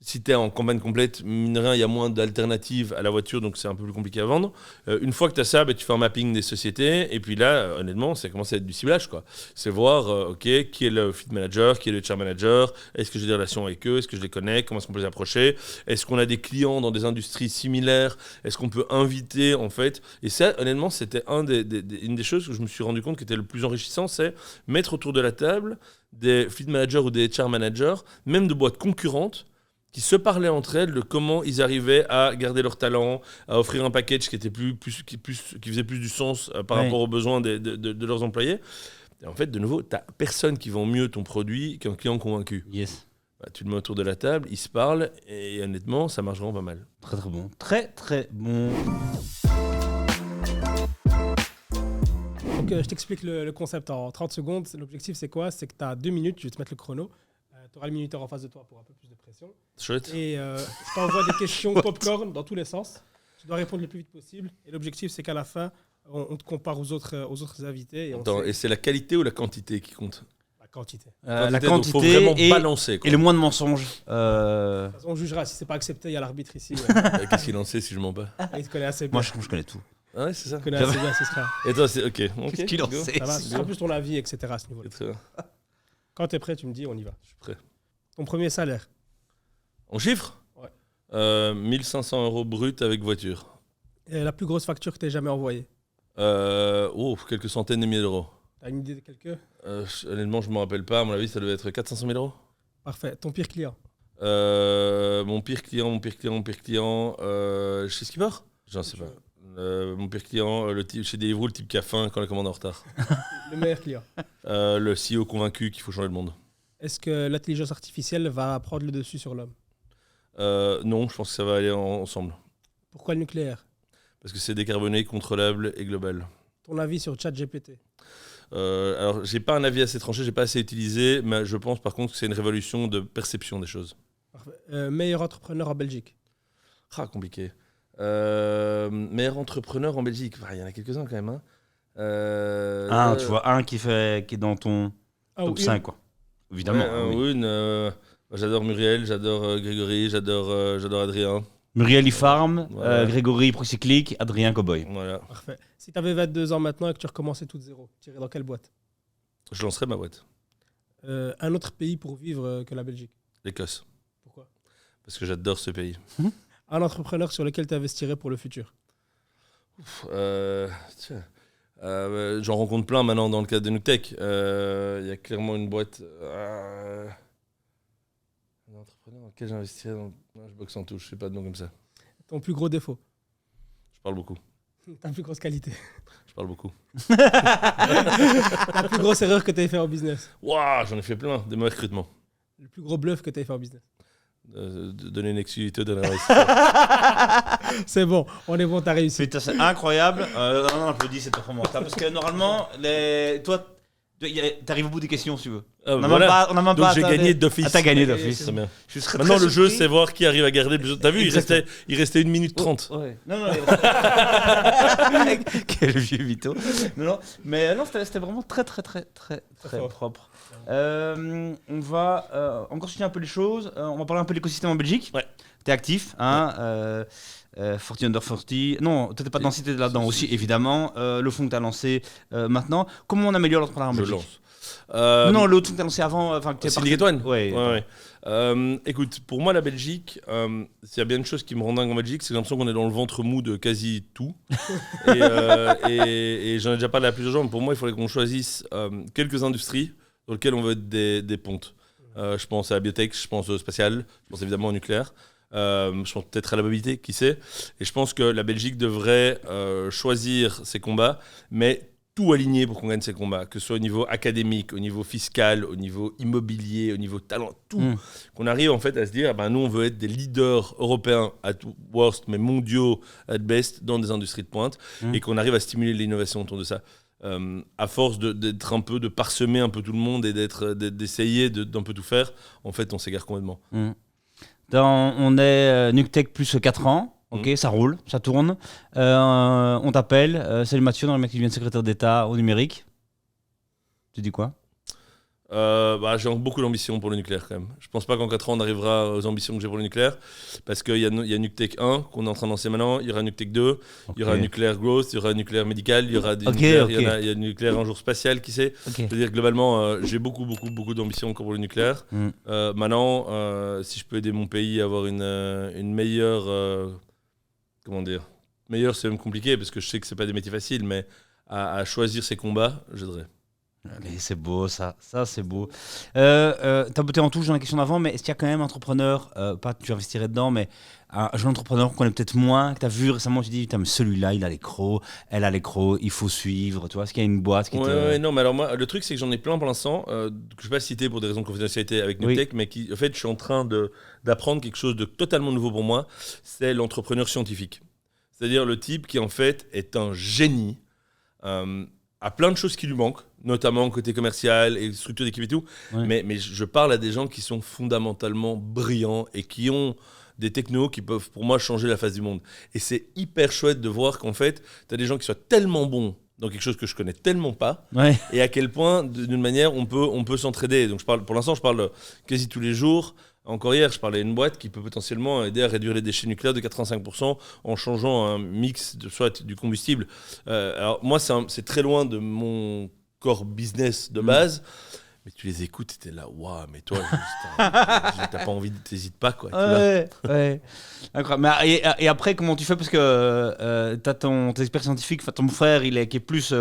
Si tu es en campagne complète, mine de rien, il y a moins d'alternatives à la voiture, donc c'est un peu plus compliqué à vendre. Une fois que tu as ça, tu fais un mapping des sociétés, et puis là, honnêtement, ça commence à être du ciblage, quoi. C'est voir, ok, qui est le fit manager, qui est le chair manager, est-ce que j'ai des relations avec eux, est-ce que je les connais, comment est-ce qu'on peut les approcher, est-ce qu'on a des clients dans des industries similaires, est-ce qu'on peut inviter, en fait. Et ça, honnêtement, c'était une des choses que je me suis rendu compte qui était le plus enrichissant, c'est mettre autour de la table des fit managers ou des chair managers, même de boîtes concurrentes, qui se parlaient entre elles de comment ils arrivaient à garder leur talent, à offrir un package qui faisait plus du sens par rapport aux besoins de leurs employés. Et en fait, de nouveau, tu n'as personne qui vend mieux ton produit qu'un client convaincu. Yes. Tu le mets autour de la table, ils se parlent, et honnêtement, ça marche vraiment pas mal. Très très bon. Très bon. Donc, je t'explique le concept en 30 secondes. L'objectif, c'est quoi? C'est que tu as 2 minutes, je vais te mettre le chrono. Tu auras le minuteur en face de toi pour un peu plus de pression. Chouette. Et je t'envoie des questions popcorn dans tous les sens. Tu dois répondre le plus vite possible. Et l'objectif, c'est qu'à la fin, on te compare aux autres invités. Et Attends, et c'est la qualité ou la quantité qui compte? la quantité. La Donc, quantité faut vraiment et, balancer, quoi. et le moins de mensonges. De toute façon, on jugera. Si c'est pas accepté, il y a l'arbitre ici. Qu'est-ce qu'il en sait si je mens pas? Il te connaît assez bien. Moi, je connais tout. Ah ouais, c'est ça. Il te connaît assez bien, ce sera. Et toi, c'est ok. Qu'est-ce qu'il en go. sait? Ça va, ce sera plus ton avis, etc. à ce niveau-là. C'est très bien. Quand tu es prêt, tu me dis, on y va. Je suis prêt. Ton premier salaire? En chiffres? Ouais. 1500 € brut avec voiture. Et la plus grosse facture que tu aies jamais envoyée? Quelques centaines de milliers d'euros. Tu as une idée de quelques? Honnêtement, je ne me rappelle pas. À mon avis, ça devait être 400 000 €. Parfait. Ton pire client? Mon pire client, chez Skipper? J'en sais pas. Mon pire client, le type, chez Deliveroo, le type qui a faim quand la commande est en retard. Le meilleur client? Le CEO convaincu qu'il faut changer le monde. Est-ce que l'intelligence artificielle va prendre le dessus sur l'homme? Non, je pense que ça va aller ensemble. Pourquoi le nucléaire? Parce que c'est décarboné, contrôlable et global. Ton avis sur ChatGPT? Alors, j'ai pas un avis assez tranché, j'ai pas assez utilisé, mais je pense par contre que c'est une révolution de perception des choses. Parfait. Meilleur entrepreneur en Belgique? Ah, compliqué. Meilleur entrepreneur en Belgique, il y en a quelques-uns quand même. Hein. Tu vois, un qui est dans ton top 5, quoi. Évidemment. Oui. J'adore Muriel, j'adore Grégory, j'adore Adrien. Muriel Ifarm, Voilà. Grégory Procyclique, Adrien Cowboy. Voilà. Parfait. Si tu avais 22 ans maintenant et que tu recommençais tout de zéro, tu irais dans quelle boîte? Je lancerai ma boîte. Un autre pays pour vivre que la Belgique? L'Écosse. Pourquoi? Parce que j'adore ce pays. Un entrepreneur sur lequel tu investirais pour le futur? J'en rencontre plein maintenant dans le cadre de Newtech. Il y a clairement une boîte. Un entrepreneur dans lequel j'investirais. Non, je boxe en touche, je sais pas de nom comme ça. Ton plus gros défaut? Je parle beaucoup. Ta plus grosse qualité? Je parle beaucoup. La plus grosse erreur que tu aies fait en business? Waouh, j'en ai fait plein, des mauvais recrutements. Le plus gros bluff que tu aies fait en business? De donner une exclusivité, donner un investisseur. C'est bon, on est bon, t'as réussi. Putain, c'est incroyable. Non, applaudis cette performance. Parce que normalement, toi, t'arrives au bout des questions si tu veux. On n'a Voilà. même pas Donc j'ai attardé. gagné d'office. Ah, t'as gagné Et d'office. C'est bien. Je serais Maintenant, très le jeu, surpris. c'est voir qui arrive à garder le plus. T'as vu, Exactement. il restait 1 minute 30. Ouais. Non. Quel vieux mytho. Non. Mais non, c'était vraiment très fort. propre. On va encore soutenir un peu les choses. On va parler un peu de l'écosystème en Belgique. Ouais. T'es actif, hein. 40 Under 40. Non, t'étais pas dedans, si t'étais là-dedans aussi, évidemment. Le fonds que t'as lancé maintenant. Comment on améliore l'entrepreneuriat en Je Belgique? lance. Non, l'autre fonds que t'as lancé avant. Enfin, que t'es Syndicate One. Ouais. Écoute, pour moi, la Belgique, s'il y a bien une chose qui me rend dingue en Belgique, c'est que j'ai l'impression qu'on est dans le ventre mou de quasi tout. et j'en ai déjà parlé à plusieurs gens, mais pour moi, il faudrait qu'on choisisse quelques industries dans lesquelles on veut être des pontes. Je pense à la biotech, je pense au spatial, je pense évidemment au nucléaire. Je pense peut-être à la mobilité, qui sait. Et je pense que la Belgique devrait choisir ses combats, mais tout aligné pour qu'on gagne ces combats, que ce soit au niveau académique, au niveau fiscal, au niveau immobilier, au niveau talent, tout. Qu'on arrive en fait à se dire, nous on veut être des leaders européens at worst, mais mondiaux at best dans des industries de pointe, et qu'on arrive à stimuler l'innovation autour de ça. À force d'être un peu, de parsemer un peu tout le monde et d'essayer d'un peu tout faire, en fait on s'égare complètement. On est NucTech plus 4 ans. Ok, ça roule, ça tourne. On t'appelle. Salut Mathieu, dans le mec qui devient secrétaire d'État au numérique. Tu dis quoi ? J'ai beaucoup d'ambition pour le nucléaire quand même. Je pense pas qu'en 4 ans on arrivera aux ambitions que j'ai pour le nucléaire, parce qu'il y a NucTech 1 qu'on est en train de lancer maintenant, il y aura NucTech 2, il y aura nucléaire growth, il y aura nucléaire médical, il y aura nucléaire, il y a nucléaire un jour spatial, qui sait. C'est-à-dire globalement j'ai beaucoup d'ambition encore pour le nucléaire. Maintenant, si je peux aider mon pays à avoir une meilleure meilleur, c'est même compliqué parce que je sais que c'est pas des métiers faciles, mais à choisir ses combats, j'aiderais. Allez, c'est beau ça c'est beau. T'as botté en touche dans la question d'avant, mais est-ce qu'il y a quand même un entrepreneur, pas que tu investirais dedans, mais un jeune entrepreneur qu'on connaît peut-être moins, que t'as vu récemment, tu dis, mais celui-là il a les crocs, elle a les crocs, il faut suivre, tu vois, est-ce qu'il y a une boîte qui non, mais alors moi, le truc c'est que j'en ai plein pour l'instant, que je vais pas citer pour des raisons de confidentialité avec NucTech, mais en fait je suis en train d'apprendre quelque chose de totalement nouveau pour moi, c'est l'entrepreneur scientifique. C'est-à-dire le type qui en fait est un génie, a plein de choses qui lui manquent, notamment côté commercial et structure d'équipe et tout, mais je parle à des gens qui sont fondamentalement brillants et qui ont des technos qui peuvent pour moi changer la face du monde. Et c'est hyper chouette de voir qu'en fait, tu as des gens qui soient tellement bons dans quelque chose que je connais tellement pas, et à quel point, d'une manière, on peut s'entraider. Donc pour l'instant, je parle quasi tous les jours. Encore hier, je parlais à une boîte qui peut potentiellement aider à réduire les déchets nucléaires de 85% en changeant un mix soit du combustible. Alors moi, c'est très loin de mon core business de base, mais tu les écoutes, t'es là, waouh, mais toi, t'as pas envie, t'hésites pas, quoi. Ouais. Incroyable. Mais, et après, comment tu fais ? Parce que t'as ton expert scientifique, ton frère, qui est plus,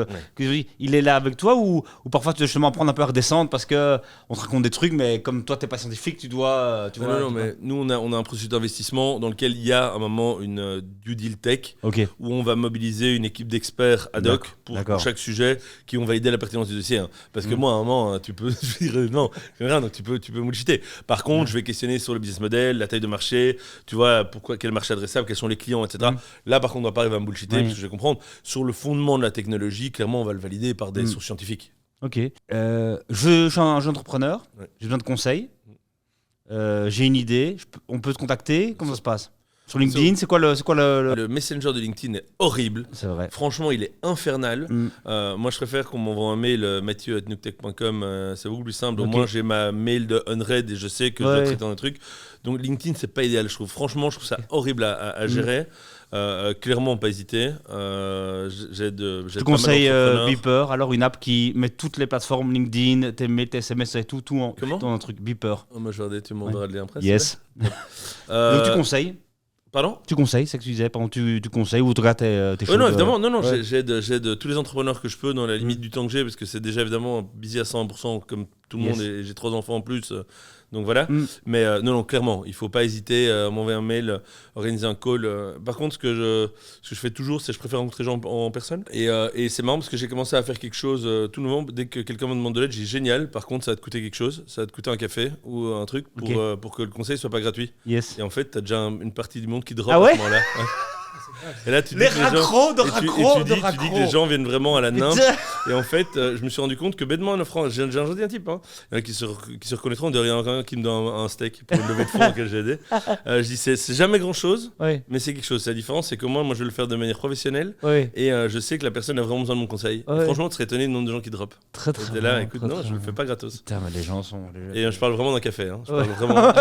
il est là avec toi, ou parfois tu dois justement apprendre un peu à redescendre parce que on te raconte des trucs, mais comme toi t'es pas scientifique, tu dois. Non, mais nous on a un processus d'investissement dans lequel il y a à un moment une due deal tech, où on va mobiliser une équipe d'experts ad hoc pour chaque sujet qui on va aider à la pertinence du dossier. Parce que moi, à un moment, tu peux. Donc tu peux bullshiter. Par contre, je vais questionner sur le business model, la taille de marché, tu vois, quel marché adressable, quels sont les clients, etc. Là, par contre, on va pas arriver à me bullshiter parce que je vais comprendre. Sur le fondement de la technologie, clairement, on va le valider par des sources scientifiques. Ok. Je suis un jeune entrepreneur, j'ai besoin de conseils, j'ai une idée, on peut te contacter, comment ça se passe ? Sur LinkedIn, c'est quoi le Messenger de LinkedIn est horrible. C'est vrai. Franchement, il est infernal. Moi, je préfère qu'on m'envoie un mail, mathieu@nuctech.com, c'est beaucoup plus simple. Au moins, j'ai ma mail de unread et je sais que je dois traiter un truc. Donc, LinkedIn, c'est pas idéal, je trouve. Franchement, je trouve ça horrible à gérer. Clairement, pas hésiter. Je te conseille Beeper, alors une app qui met toutes les plateformes LinkedIn, tes mails, tes SMS et tout dans un truc. Beeper. Moi, je vais tu m'enverras le lien après. Yes. Donc, tu conseilles. Pardon ? Tu conseilles, c'est ce que tu disais, tu conseilles ou tu regardes tes choses. Non, évidemment, j'aide tous les entrepreneurs que je peux dans la limite du temps que j'ai, parce que c'est déjà évidemment busy à 100% comme tout le monde, et j'ai 3 enfants en plus. Donc voilà, mais non, clairement, il ne faut pas hésiter à m'envoyer un mail, organiser un call. Par contre, ce que je fais toujours, c'est que je préfère rencontrer les gens en personne. Et c'est marrant parce que j'ai commencé à faire quelque chose tout nouveau. Dès que quelqu'un me demande de l'aide, je dis génial. Par contre, ça va te coûter quelque chose. Ça va te coûter un café ou un truc pour que le conseil ne soit pas gratuit. Yes. Et en fait, tu as déjà une partie du monde qui drop à ce moment-là. Et là, tu dis tu dis que les gens viennent vraiment à la nymphe. Et en fait, je me suis rendu compte que bêtement, j'ai un gentil type. Hein. Il y en a qui se reconnaîtront. Il y en a un qui me donne un steak pour une levée de fonds auquel j'ai aidé. Je dis, c'est jamais grand-chose, mais c'est quelque chose. La différence, c'est que moi, je vais le faire de manière professionnelle. Et je sais que la personne a vraiment besoin de mon conseil. Et franchement, tu serais étonné du nombre de gens qui drop. Très et là, écoute, non, je le fais pas gratos. Putain, mais les gens sont... Et je parle vraiment d'un café. Hein. Je parle vraiment...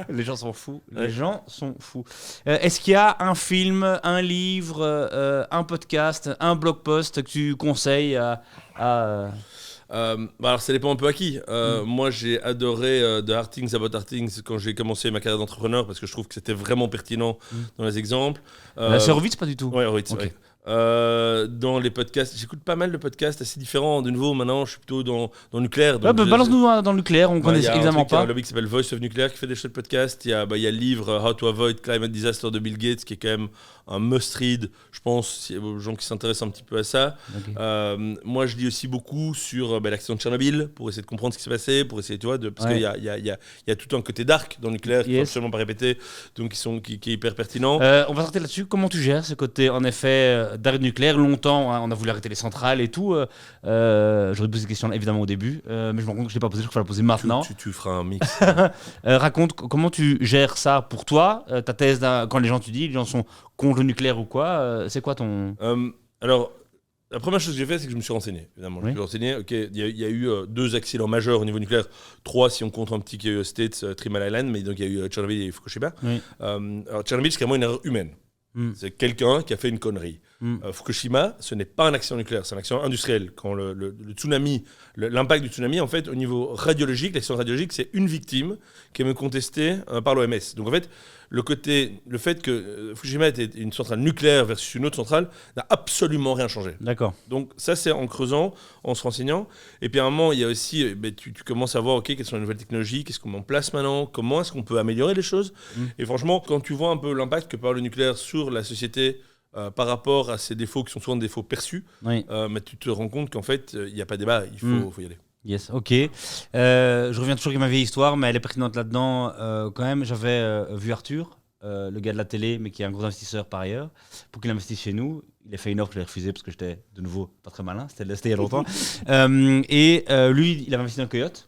Les gens sont fous. Les gens sont fous. Est-ce qu'il y a un film, un livre, un podcast, un blog post que tu conseilles alors ça dépend un peu à qui. Moi j'ai adoré The Hard Things About Hard Things quand j'ai commencé ma carrière d'entrepreneur parce que je trouve que c'était vraiment pertinent dans les exemples. C'est Horowitz, pas du tout. Ouais, Horowitz. Okay. Dans les podcasts, j'écoute pas mal de podcasts assez différents. De nouveau, maintenant, je suis plutôt dans le nucléaire. Ouais, balance-nous dans le nucléaire, on connaît évidemment pas. Il y a un lobby qui s'appelle Voice of Nuclear qui fait des chouettes podcasts. Il y a le livre How to Avoid Climate Disaster de Bill Gates qui est quand même un must-read, je pense, aux gens qui s'intéressent un petit peu à ça. Okay. Moi, je lis aussi beaucoup sur l'accident de Tchernobyl pour essayer de comprendre ce qui s'est passé, pour essayer, tu vois, parce qu'il y a tout un côté dark dans le nucléaire qui ne faut absolument pas répéter, donc qui est hyper pertinent. On va s'arrêter là-dessus. Comment tu gères ce côté, en effet, d'arrêt nucléaire? Longtemps, on a voulu arrêter les centrales et tout. J'aurais posé des questions évidemment au début, mais je me rends compte que je ne l'ai pas posé, je crois que je vais la poser maintenant. Tu feras un mix. Raconte comment tu gères ça pour toi, ta thèse, quand les gens les gens sont contre le nucléaire ou quoi, c'est quoi ton... Alors, la première chose que j'ai fait, c'est que je me suis renseigné. Évidemment, je me suis renseigné. Il y a eu 2 accidents majeurs au niveau nucléaire, 3 si on compte un petit qui est States, Three Mile Island, mais donc il y a eu Tchernobyl et Fukushima. Oui. Alors, Tchernobyl, c'est carrément une erreur humaine. C'est quelqu'un qui a fait une connerie. Fukushima, ce n'est pas un accident nucléaire, c'est un accident industriel. Quand le tsunami, l'impact du tsunami, en fait, au niveau radiologique, l'accident radiologique, c'est une victime qui est même contestée par l'OMS. Donc en fait, le fait que Fukushima était une centrale nucléaire versus une autre centrale n'a absolument rien changé. D'accord. Donc ça, c'est en creusant, en se renseignant. Et puis à un moment, il y a aussi, tu commences à voir, ok, quelles sont les nouvelles technologies, qu'est-ce qu'on met en place maintenant, comment est-ce qu'on peut améliorer les choses. Et franchement, quand tu vois un peu l'impact que peut avoir le nucléaire sur la société par rapport à ces défauts qui sont souvent des défauts perçus, mais tu te rends compte qu'en fait, il n'y a pas de débat, il faut y aller. Yes, ok. Je reviens toujours avec ma vieille histoire, mais elle est pertinente là-dedans quand même. J'avais vu Arthur, le gars de la télé, mais qui est un gros investisseur par ailleurs, pour qu'il investisse chez nous. Il a fait une offre, je l'ai refusée parce que j'étais de nouveau pas très malin, c'était il y a longtemps. Lui, il avait investi dans Coyote.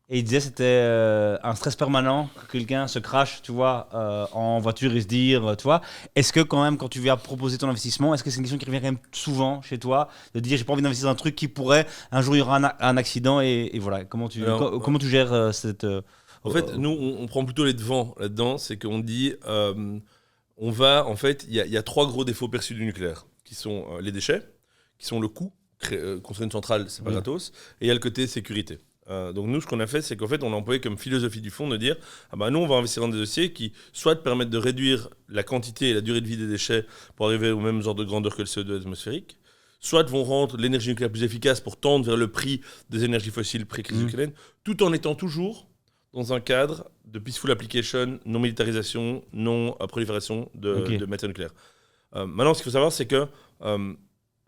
Et il disait que c'était un stress permanent que quelqu'un se crache, tu vois, en voiture et se dire, tu vois, est-ce que quand même, quand tu viens proposer ton investissement, est-ce que c'est une question qui revient quand même souvent chez toi, de dire, j'ai pas envie d'investir dans un truc qui pourrait, un jour il y aura un accident et voilà, comment tu gères cette... En fait, nous, on prend plutôt les devants là-dedans, c'est qu'on dit, on va, en fait, il y a 3 gros défauts perçus du nucléaire, qui sont les déchets, qui sont le coût, construire une centrale, c'est pas gratos, et il y a le côté sécurité. Donc nous, ce qu'on a fait, c'est qu'en fait, on a employé comme philosophie du fonds de dire nous, on va investir dans des dossiers qui soit permettent de réduire la quantité et la durée de vie des déchets pour arriver au même ordre de grandeur que le CO2 atmosphérique, soit vont rendre l'énergie nucléaire plus efficace pour tendre vers le prix des énergies fossiles pré-crise ukrainienne, tout en étant toujours dans un cadre de peaceful application, non militarisation, non prolifération de matières nucléaires. Maintenant, ce qu'il faut savoir, c'est que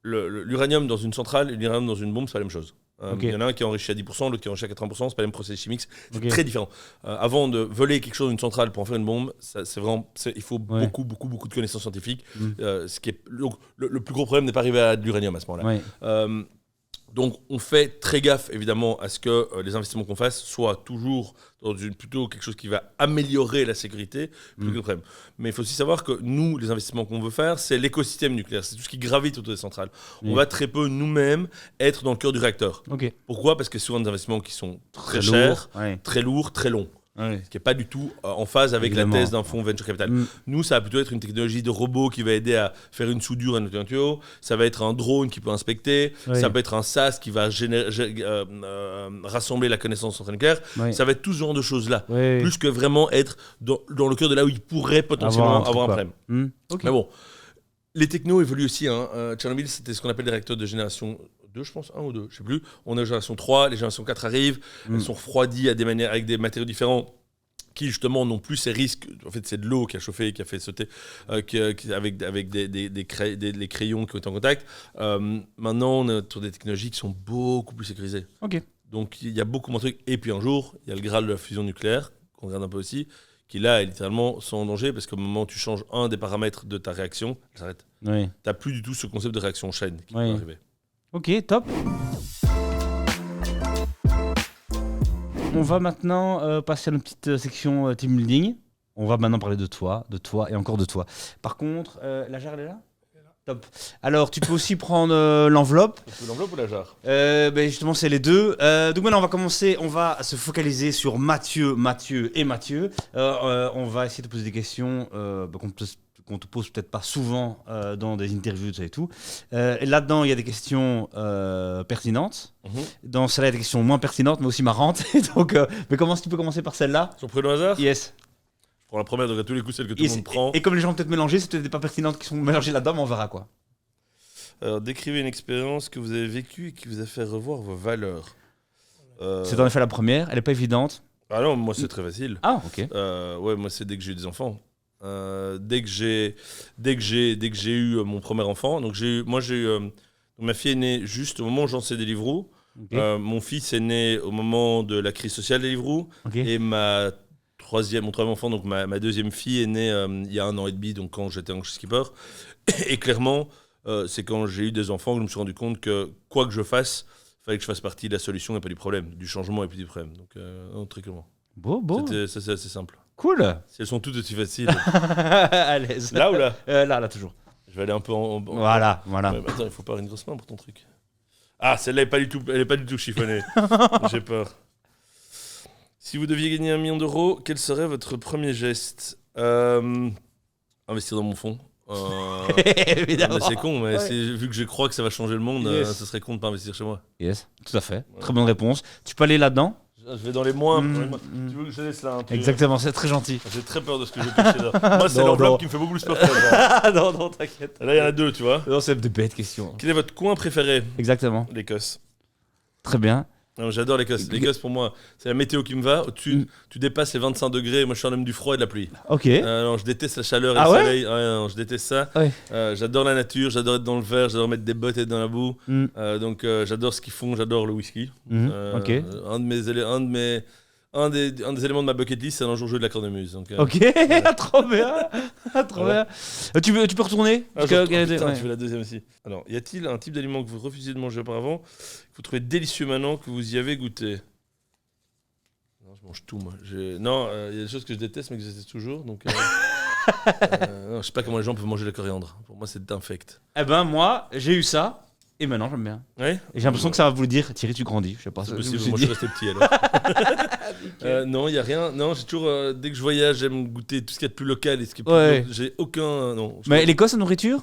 l'uranium dans une centrale et l'uranium dans une bombe, c'est pas la même chose. Il y en a un qui est enrichi à 10%, l'autre qui est enrichi à 80%, c'est pas le même procédé chimique, c'est très différent. Avant de voler quelque chose d'une centrale pour en faire une bombe, il faut beaucoup de connaissances scientifiques. Ce qui est, le plus gros problème n'est pas arrivé à de l'uranium à ce moment-là. Donc on fait très gaffe évidemment à ce que les investissements qu'on fasse soient toujours dans plutôt quelque chose qui va améliorer la sécurité plus que le problème. Mais il faut aussi savoir que nous, les investissements qu'on veut faire, c'est l'écosystème nucléaire, c'est tout ce qui gravite autour des centrales. On va très peu nous-mêmes être dans le cœur du réacteur. Pourquoi ? Parce que c'est souvent des investissements qui sont très chers, très lourds, très longs. Ce qui n'est pas du tout en phase avec la thèse d'un fonds venture capital. Nous, ça va plutôt être une technologie de robot qui va aider à faire une soudure à notre tuyau. Ça va être un drone qui peut inspecter. Ça peut être un SAS qui va rassembler la connaissance centrale nucléaire. Ça va être tout ce genre de choses-là. Plus que vraiment être dans le cœur de là où il pourrait potentiellement avoir un problème. Mais bon, les technos évoluent aussi. Tchernobyl, c'était ce qu'on appelle des réacteurs de génération 2, je pense, 1 ou 2, je sais plus. On est en génération 3, les générations 4 arrivent, elles sont refroidies avec des matériaux différents qui justement n'ont plus ces risques. En fait, c'est de l'eau qui a chauffé, qui a fait sauter, avec les crayons qui ont été en contact. Maintenant, on est sur des technologies qui sont beaucoup plus sécurisées. Donc, il y a beaucoup moins de trucs. Et puis un jour, il y a le Graal de la fusion nucléaire, qu'on regarde un peu aussi, qui là est littéralement sans danger, parce qu'au moment où tu changes un des paramètres de ta réaction, elle s'arrête. Tu n'as plus du tout ce concept de réaction chaîne qui peut arriver. Ok, top. On va maintenant passer à une petite section team building. On va maintenant parler de toi et encore de toi. Par contre, la jarre elle est là ? Top. Alors, tu peux aussi prendre l'enveloppe. L'enveloppe ou la jarre ? Justement, c'est les deux. Donc maintenant, on va se focaliser sur Mathieu. On va essayer de poser des questions qu'on te pose peut-être pas souvent dans des interviews et tout. Là-dedans, il y a des questions pertinentes. Dans celle-là, il y a des questions moins pertinentes, mais aussi marrantes. Donc, mais tu peux commencer par celle-là. Sur pris au hasard ? Yes. Je prends la première, donc à tous les coups, celle que tout le monde prend. Et comme les gens ont peut-être mélangé, c'est peut-être des pas pertinentes qui sont mélangées là-dedans, mais on verra quoi. Alors, décrivez une expérience que vous avez vécue et qui vous a fait revoir vos valeurs. C'est en effet la première, elle est pas évidente. Ah non, moi c'est très facile. Ah, ok. Ouais, moi c'est dès que j'ai eu des enfants. Dès que j'ai eu mon premier enfant. Donc ma fille est née juste au moment où j'en sais Deliveroo. Ok. Mon fils est né au moment de la crise sociale Deliveroo. Ok. Et mon troisième enfant, donc ma deuxième fille, est née il y a 1 an et demi, donc quand j'étais en skipper. Et clairement, c'est quand j'ai eu des enfants que je me suis rendu compte que quoi que je fasse, il fallait que je fasse partie de la solution et pas du problème, du changement et puis du problème. Donc, non, très clairement. Beau. C'est assez simple. Cool. Si elles sont toutes aussi faciles. À l'aise. Là ou là Là, toujours. Je vais aller un peu en. Voilà. Ouais, mais attends, il faut pas avoir une grosse main pour ton truc. Ah, celle-là, elle est pas du tout chiffonnée. J'ai peur. Si vous deviez gagner 1 million d'euros, quel serait votre premier geste Investir dans mon fonds. Évidemment. Mais c'est con, mais Ouais. vu que je crois que ça va changer le monde, Yes. ce serait con de pas investir chez moi. Yes, tout à fait. Très bonne réponse. Tu peux aller là-dedans. Je vais dans les moins. Mm. Tu veux que je laisse là un peu Exactement, c'est très gentil. J'ai très peur de ce que je vais pêcher là. Moi, c'est Non, l'enveloppe non. qui me fait beaucoup plus peur que ça. non, t'inquiète. Là, il y en a 2, tu vois. Non, c'est de bêtes questions. Quel est votre coin préféré Exactement. L'Écosse. Très bien. Non, j'adore l'Écosse. L'Écosse, pour moi, c'est la météo qui me va. Au-dessus, tu dépasses les 25 degrés. Moi, je suis un homme du froid et de la pluie. Ok. Non, je déteste la chaleur et Ah le ouais soleil. Ouais, non, je déteste ça. Ouais. J'adore la nature, j'adore être dans le verre, j'adore mettre des bottes et être dans la boue. Mm. Donc, j'adore ce qu'ils font, j'adore le whisky. Mhm. Ok. Un des éléments de ma bucket list, c'est un jour jouer de la cornemuse. Donc, Ok, trop bien. Trop Voilà. bien. Tu peux retourner Ah, Parce je que- retrouve- putain, ouais. tu veux la deuxième aussi. Alors, y a-t-il un type d'aliment que vous refusez de manger auparavant, que vous trouvez délicieux maintenant que vous y avez goûté? Non, je mange tout, moi. Non, il y a des choses que je déteste, mais que je déteste toujours. Donc, non, je sais pas comment les gens peuvent manger la coriandre. Pour moi, c'est infect. Eh ben, moi, j'ai eu ça. Et maintenant, j'aime bien. Ouais. Et j'ai l'impression que ça va vous le dire. Thierry, tu grandis. Je sais pas. C'est ça, possible. je me Moi, suis je suis dit. resté petit alors. Non, il y a rien. Non, j'ai toujours. Dès que je voyage, j'aime goûter tout ce qu'il y a de plus local et ce qui est plus. Ouais. J'ai aucun. Non. Mais l'Écosse, la nourriture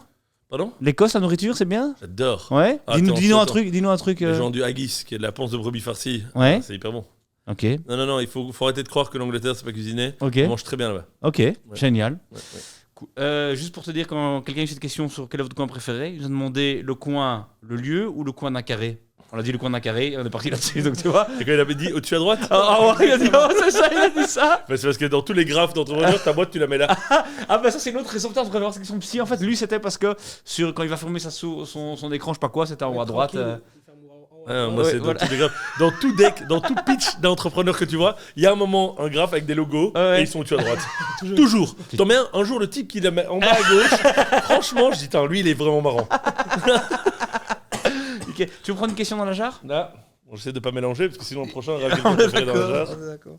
Pardon? L'Écosse, la nourriture, c'est bien J'adore. Ouais. Attends, Dis-nous un attends. truc. Dis-nous un truc. Les gens du haggis, qui est de la panse de brebis farcie. Ouais. Ah, c'est hyper bon. Ok. Non, il faut arrêter de croire que l'Angleterre, c'est pas cuisiner. Ok. On mange très bien là-bas. Ok. Génial. Ouais, ouais. Cool. Juste pour te dire, quand quelqu'un a eu cette question sur quel est votre coin préféré, il nous a demandé le coin, le lieu ou le coin d'un carré. On a dit le coin d'un carré et on est parti là-dessus, donc tu vois. Et quand il avait dit au-dessus à droite, Ouais, il a dit, oh, c'est ça, il a dit ça. bah, c'est parce que dans tous les graphes d'entrepreneur, ta boîte, tu la mets là. Ah, bah ça, c'est une autre raison. Putain, on devrait voir cette question psy. En fait, lui, c'était parce que quand il va fermer son écran, je sais pas quoi, c'était en haut à droite. Moi, Ouais, c'est voilà. dans tous les graphes. Dans tout deck, dans tout pitch d'entrepreneur que tu vois, il y a un moment, un graphe avec des logos Ouais. et ils sont au-dessus à droite. Toujours. T'en mets un jour, le type qui la met en bas à gauche. Franchement, je dis, putain, lui, il est vraiment marrant. Ok. Tu veux prendre une question dans la jarre? Là, on essaie de pas mélanger parce que sinon, le prochain, on aura quelqu'un préféré dans la jarre. D'accord.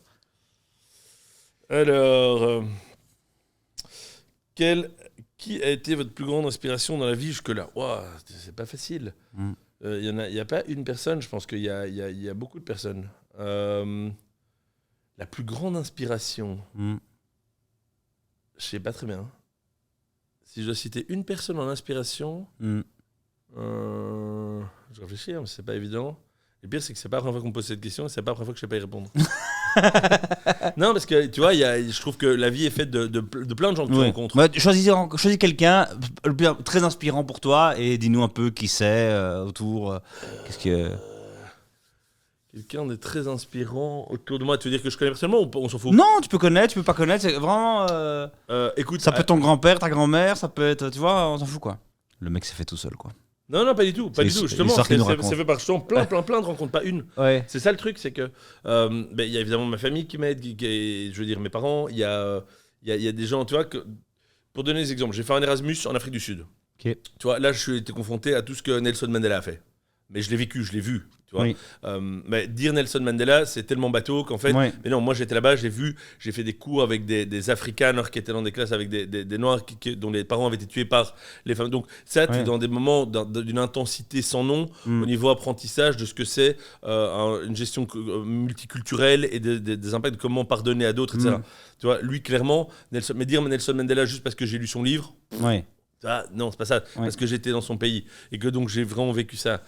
Alors, qui a été votre plus grande inspiration dans la vie jusque-là? Ouah, c'est pas facile. Mm. Il n'y a pas une personne, je pense qu'il y a beaucoup de personnes. La plus grande inspiration, je sais pas très bien. Si je dois citer une personne en inspiration, je réfléchis, hein, mais c'est pas évident. Le pire, c'est que c'est pas la première fois qu'on me pose cette question et c'est pas la première fois que je sais pas y répondre. Non, parce que tu vois, je trouve que la vie est faite de plein de gens que tu rencontres. Bah, choisis quelqu'un très inspirant pour toi et dis-nous un peu qui c'est autour. Qu'est-ce que. Quelqu'un de très inspirant autour de moi. Tu veux dire que je connais personnellement ou on s'en fout? Non, tu peux connaître, tu peux pas connaître. C'est vraiment. Écoute, Ça peut être ton grand-père, ta grand-mère, ça peut être. Tu vois, on s'en fout quoi. Le mec s'est fait tout seul quoi. Non, pas du tout. Pas du C'est tout. Justement, l'histoire qu'il nous c'est raconte. fait par justement plein de rencontres, pas une. Ouais. C'est ça le truc, c'est que il y a évidemment ma famille qui m'aide, je veux dire mes parents. Il y a des gens, tu vois, pour donner des exemples, j'ai fait un Erasmus en Afrique du Sud. Ok. Tu vois, là, je suis été confronté à tout ce que Nelson Mandela a fait. Mais je l'ai vécu, je l'ai vu. Tu vois. Oui. Mais dire Nelson Mandela, c'est tellement bateau qu'en fait. Ouais. Mais non, moi j'étais là-bas, j'ai fait des cours avec des Afrikaners qui étaient dans des classes avec des Noirs dont les parents avaient été tués par les femmes. Donc ça, tu es Ouais. dans des moments d'une intensité sans nom au niveau apprentissage de ce que c'est une gestion multiculturelle et des impacts de comment pardonner à d'autres, etc. Tu vois, lui clairement, mais dire Nelson Mandela juste parce que j'ai lu son livre, Ouais. non, c'est pas ça. Parce que j'étais dans son pays et que donc j'ai vraiment vécu ça.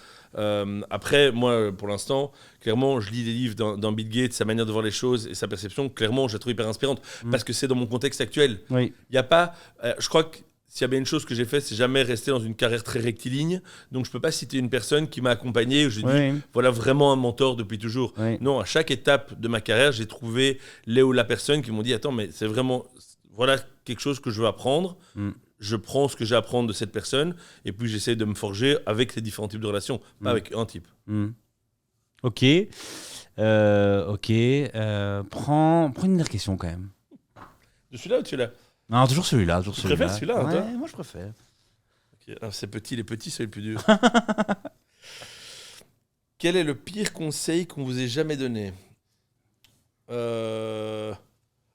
Après, moi, pour l'instant, clairement, je lis des livres d'un Bill Gates, sa manière de voir les choses et sa perception. Clairement, je la trouve hyper inspirante parce que c'est dans mon contexte actuel. Oui. Il y a pas. Je crois que s'il y a bien une chose que j'ai fait, c'est jamais rester dans une carrière très rectiligne. Donc, je peux pas citer une personne qui m'a accompagné, où j'ai dit, voilà vraiment un mentor depuis toujours. Oui. Non, à chaque étape de ma carrière, j'ai trouvé les ou la personne qui m'ont dit, attends, mais c'est vraiment, voilà quelque chose que je veux apprendre. Je prends ce que j'ai à apprendre de cette personne, et puis j'essaie de me forger avec ces différents types de relations, pas avec un type. Ok. Prends une dernière question quand même. De celui-là ou de celui-là? Non, toujours celui-là. Tu préfères celui-là, ouais, toi? moi je préfère. Okay. Alors, c'est petit, les petits, c'est le plus dur. Quel est le pire conseil qu'on vous ait jamais donné?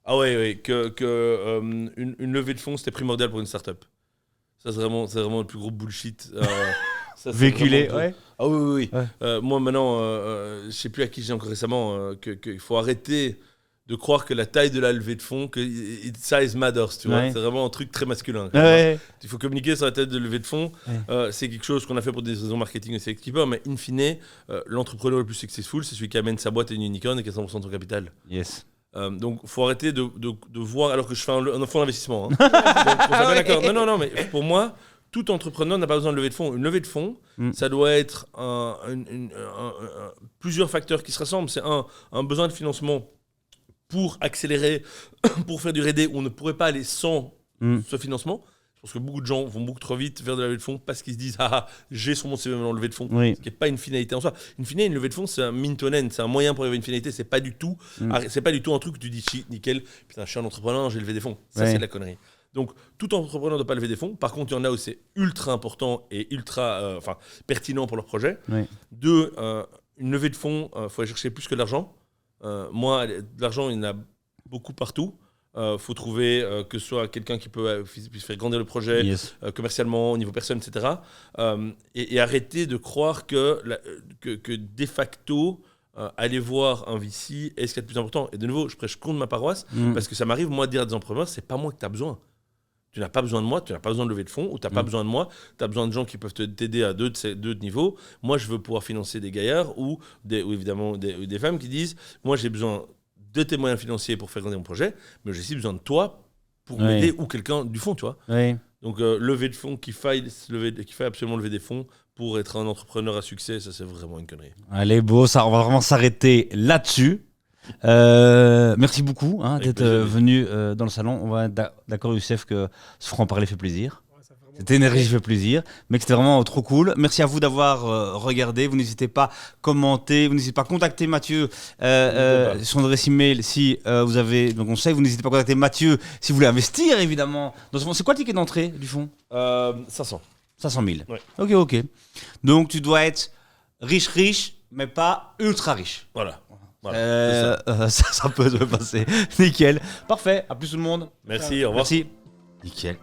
Ah ouais, une levée de fonds, c'était primordial pour une start-up. Ça, c'est vraiment le plus gros bullshit. Ça, Véhiculé, vraiment... ouais. Ah oui. Ouais. Moi, maintenant, je sais plus à qui j'ai encore récemment, qu'il faut arrêter de croire que la taille de la levée de fonds, que size matters, tu vois. Ouais. C'est vraiment un truc très masculin. Ouais. Il faut communiquer sur la taille de levée de fonds. Ouais. C'est quelque chose qu'on a fait pour des raisons marketing aussi avec Skipper, mais in fine, l'entrepreneur le plus successful, c'est celui qui amène sa boîte à une unicorn et qui a 100% de son capital. Yes. Donc, il faut arrêter de voir, alors que je fais un fonds d'investissement. Hein. Donc, on s'appelle d'accord. Non, mais pour moi, tout entrepreneur n'a pas besoin de levée de fonds. Une levée de fonds, ça doit être plusieurs facteurs qui se rassemblent. C'est un besoin de financement pour accélérer, pour faire du R&D où on ne pourrait pas aller sans ce financement. Je pense que beaucoup de gens vont beaucoup trop vite vers de la levée de fonds parce qu'ils se disent j'ai sur mon CV maintenant levée de fonds, ce qui n'est pas une finalité en soi. Une levée de fonds, c'est un mean to an end, c'est un moyen pour arriver à une finalité. C'est pas du tout un truc que tu dis nickel, putain, je suis un entrepreneur, j'ai levé des fonds. Ça, c'est de la connerie. Donc, tout entrepreneur ne doit pas lever des fonds. Par contre, il y en a où c'est ultra important et ultra pertinent pour leur projet. Deux, une levée de fonds, il faut aller chercher plus que de l'argent. Moi, de l'argent, il y en a beaucoup partout. Faut trouver que ce soit quelqu'un qui puisse faire grandir le projet commercialement, au niveau personne, etc. Et arrêter de croire que de facto, aller voir un VC est ce qu'il y a de plus important. Et de nouveau, je prêche contre ma paroisse parce que ça m'arrive, moi, de dire à des entrepreneurs, c'est pas moi que tu as besoin. Tu n'as pas besoin de moi, tu n'as pas besoin de lever de fonds, ou tu n'as pas besoin de moi, tu as besoin de gens qui peuvent t'aider à deux niveaux. Moi, je veux pouvoir financer des gaillards ou évidemment des femmes qui disent, moi, j'ai besoin de tes moyens financiers pour faire grandir mon projet, mais j'ai aussi besoin de toi pour m'aider ou quelqu'un du fond, tu vois. Donc, lever de fonds, qu'il faille absolument lever des fonds pour être un entrepreneur à succès, ça, c'est vraiment une connerie. Allez, beau, ça, on va vraiment s'arrêter là-dessus. Merci beaucoup d'être venu dans le salon. On va être d'accord, Youssef, que ce franc-parler fait plaisir. Cette énergie fait plaisir, mais c'était vraiment trop cool. Merci à vous d'avoir regardé. Vous n'hésitez pas à commenter, vous n'hésitez pas à contacter Mathieu, son adresse email si vous avez donc conseil. Vous n'hésitez pas à contacter Mathieu si vous voulez investir évidemment. C'est quoi le ticket d'entrée du fonds? 500 000. Ouais. Ok. Donc tu dois être riche, mais pas ultra riche. Voilà. Ça peut se passer. Nickel. Parfait. À plus tout le monde. Merci, au revoir. Merci. Nickel.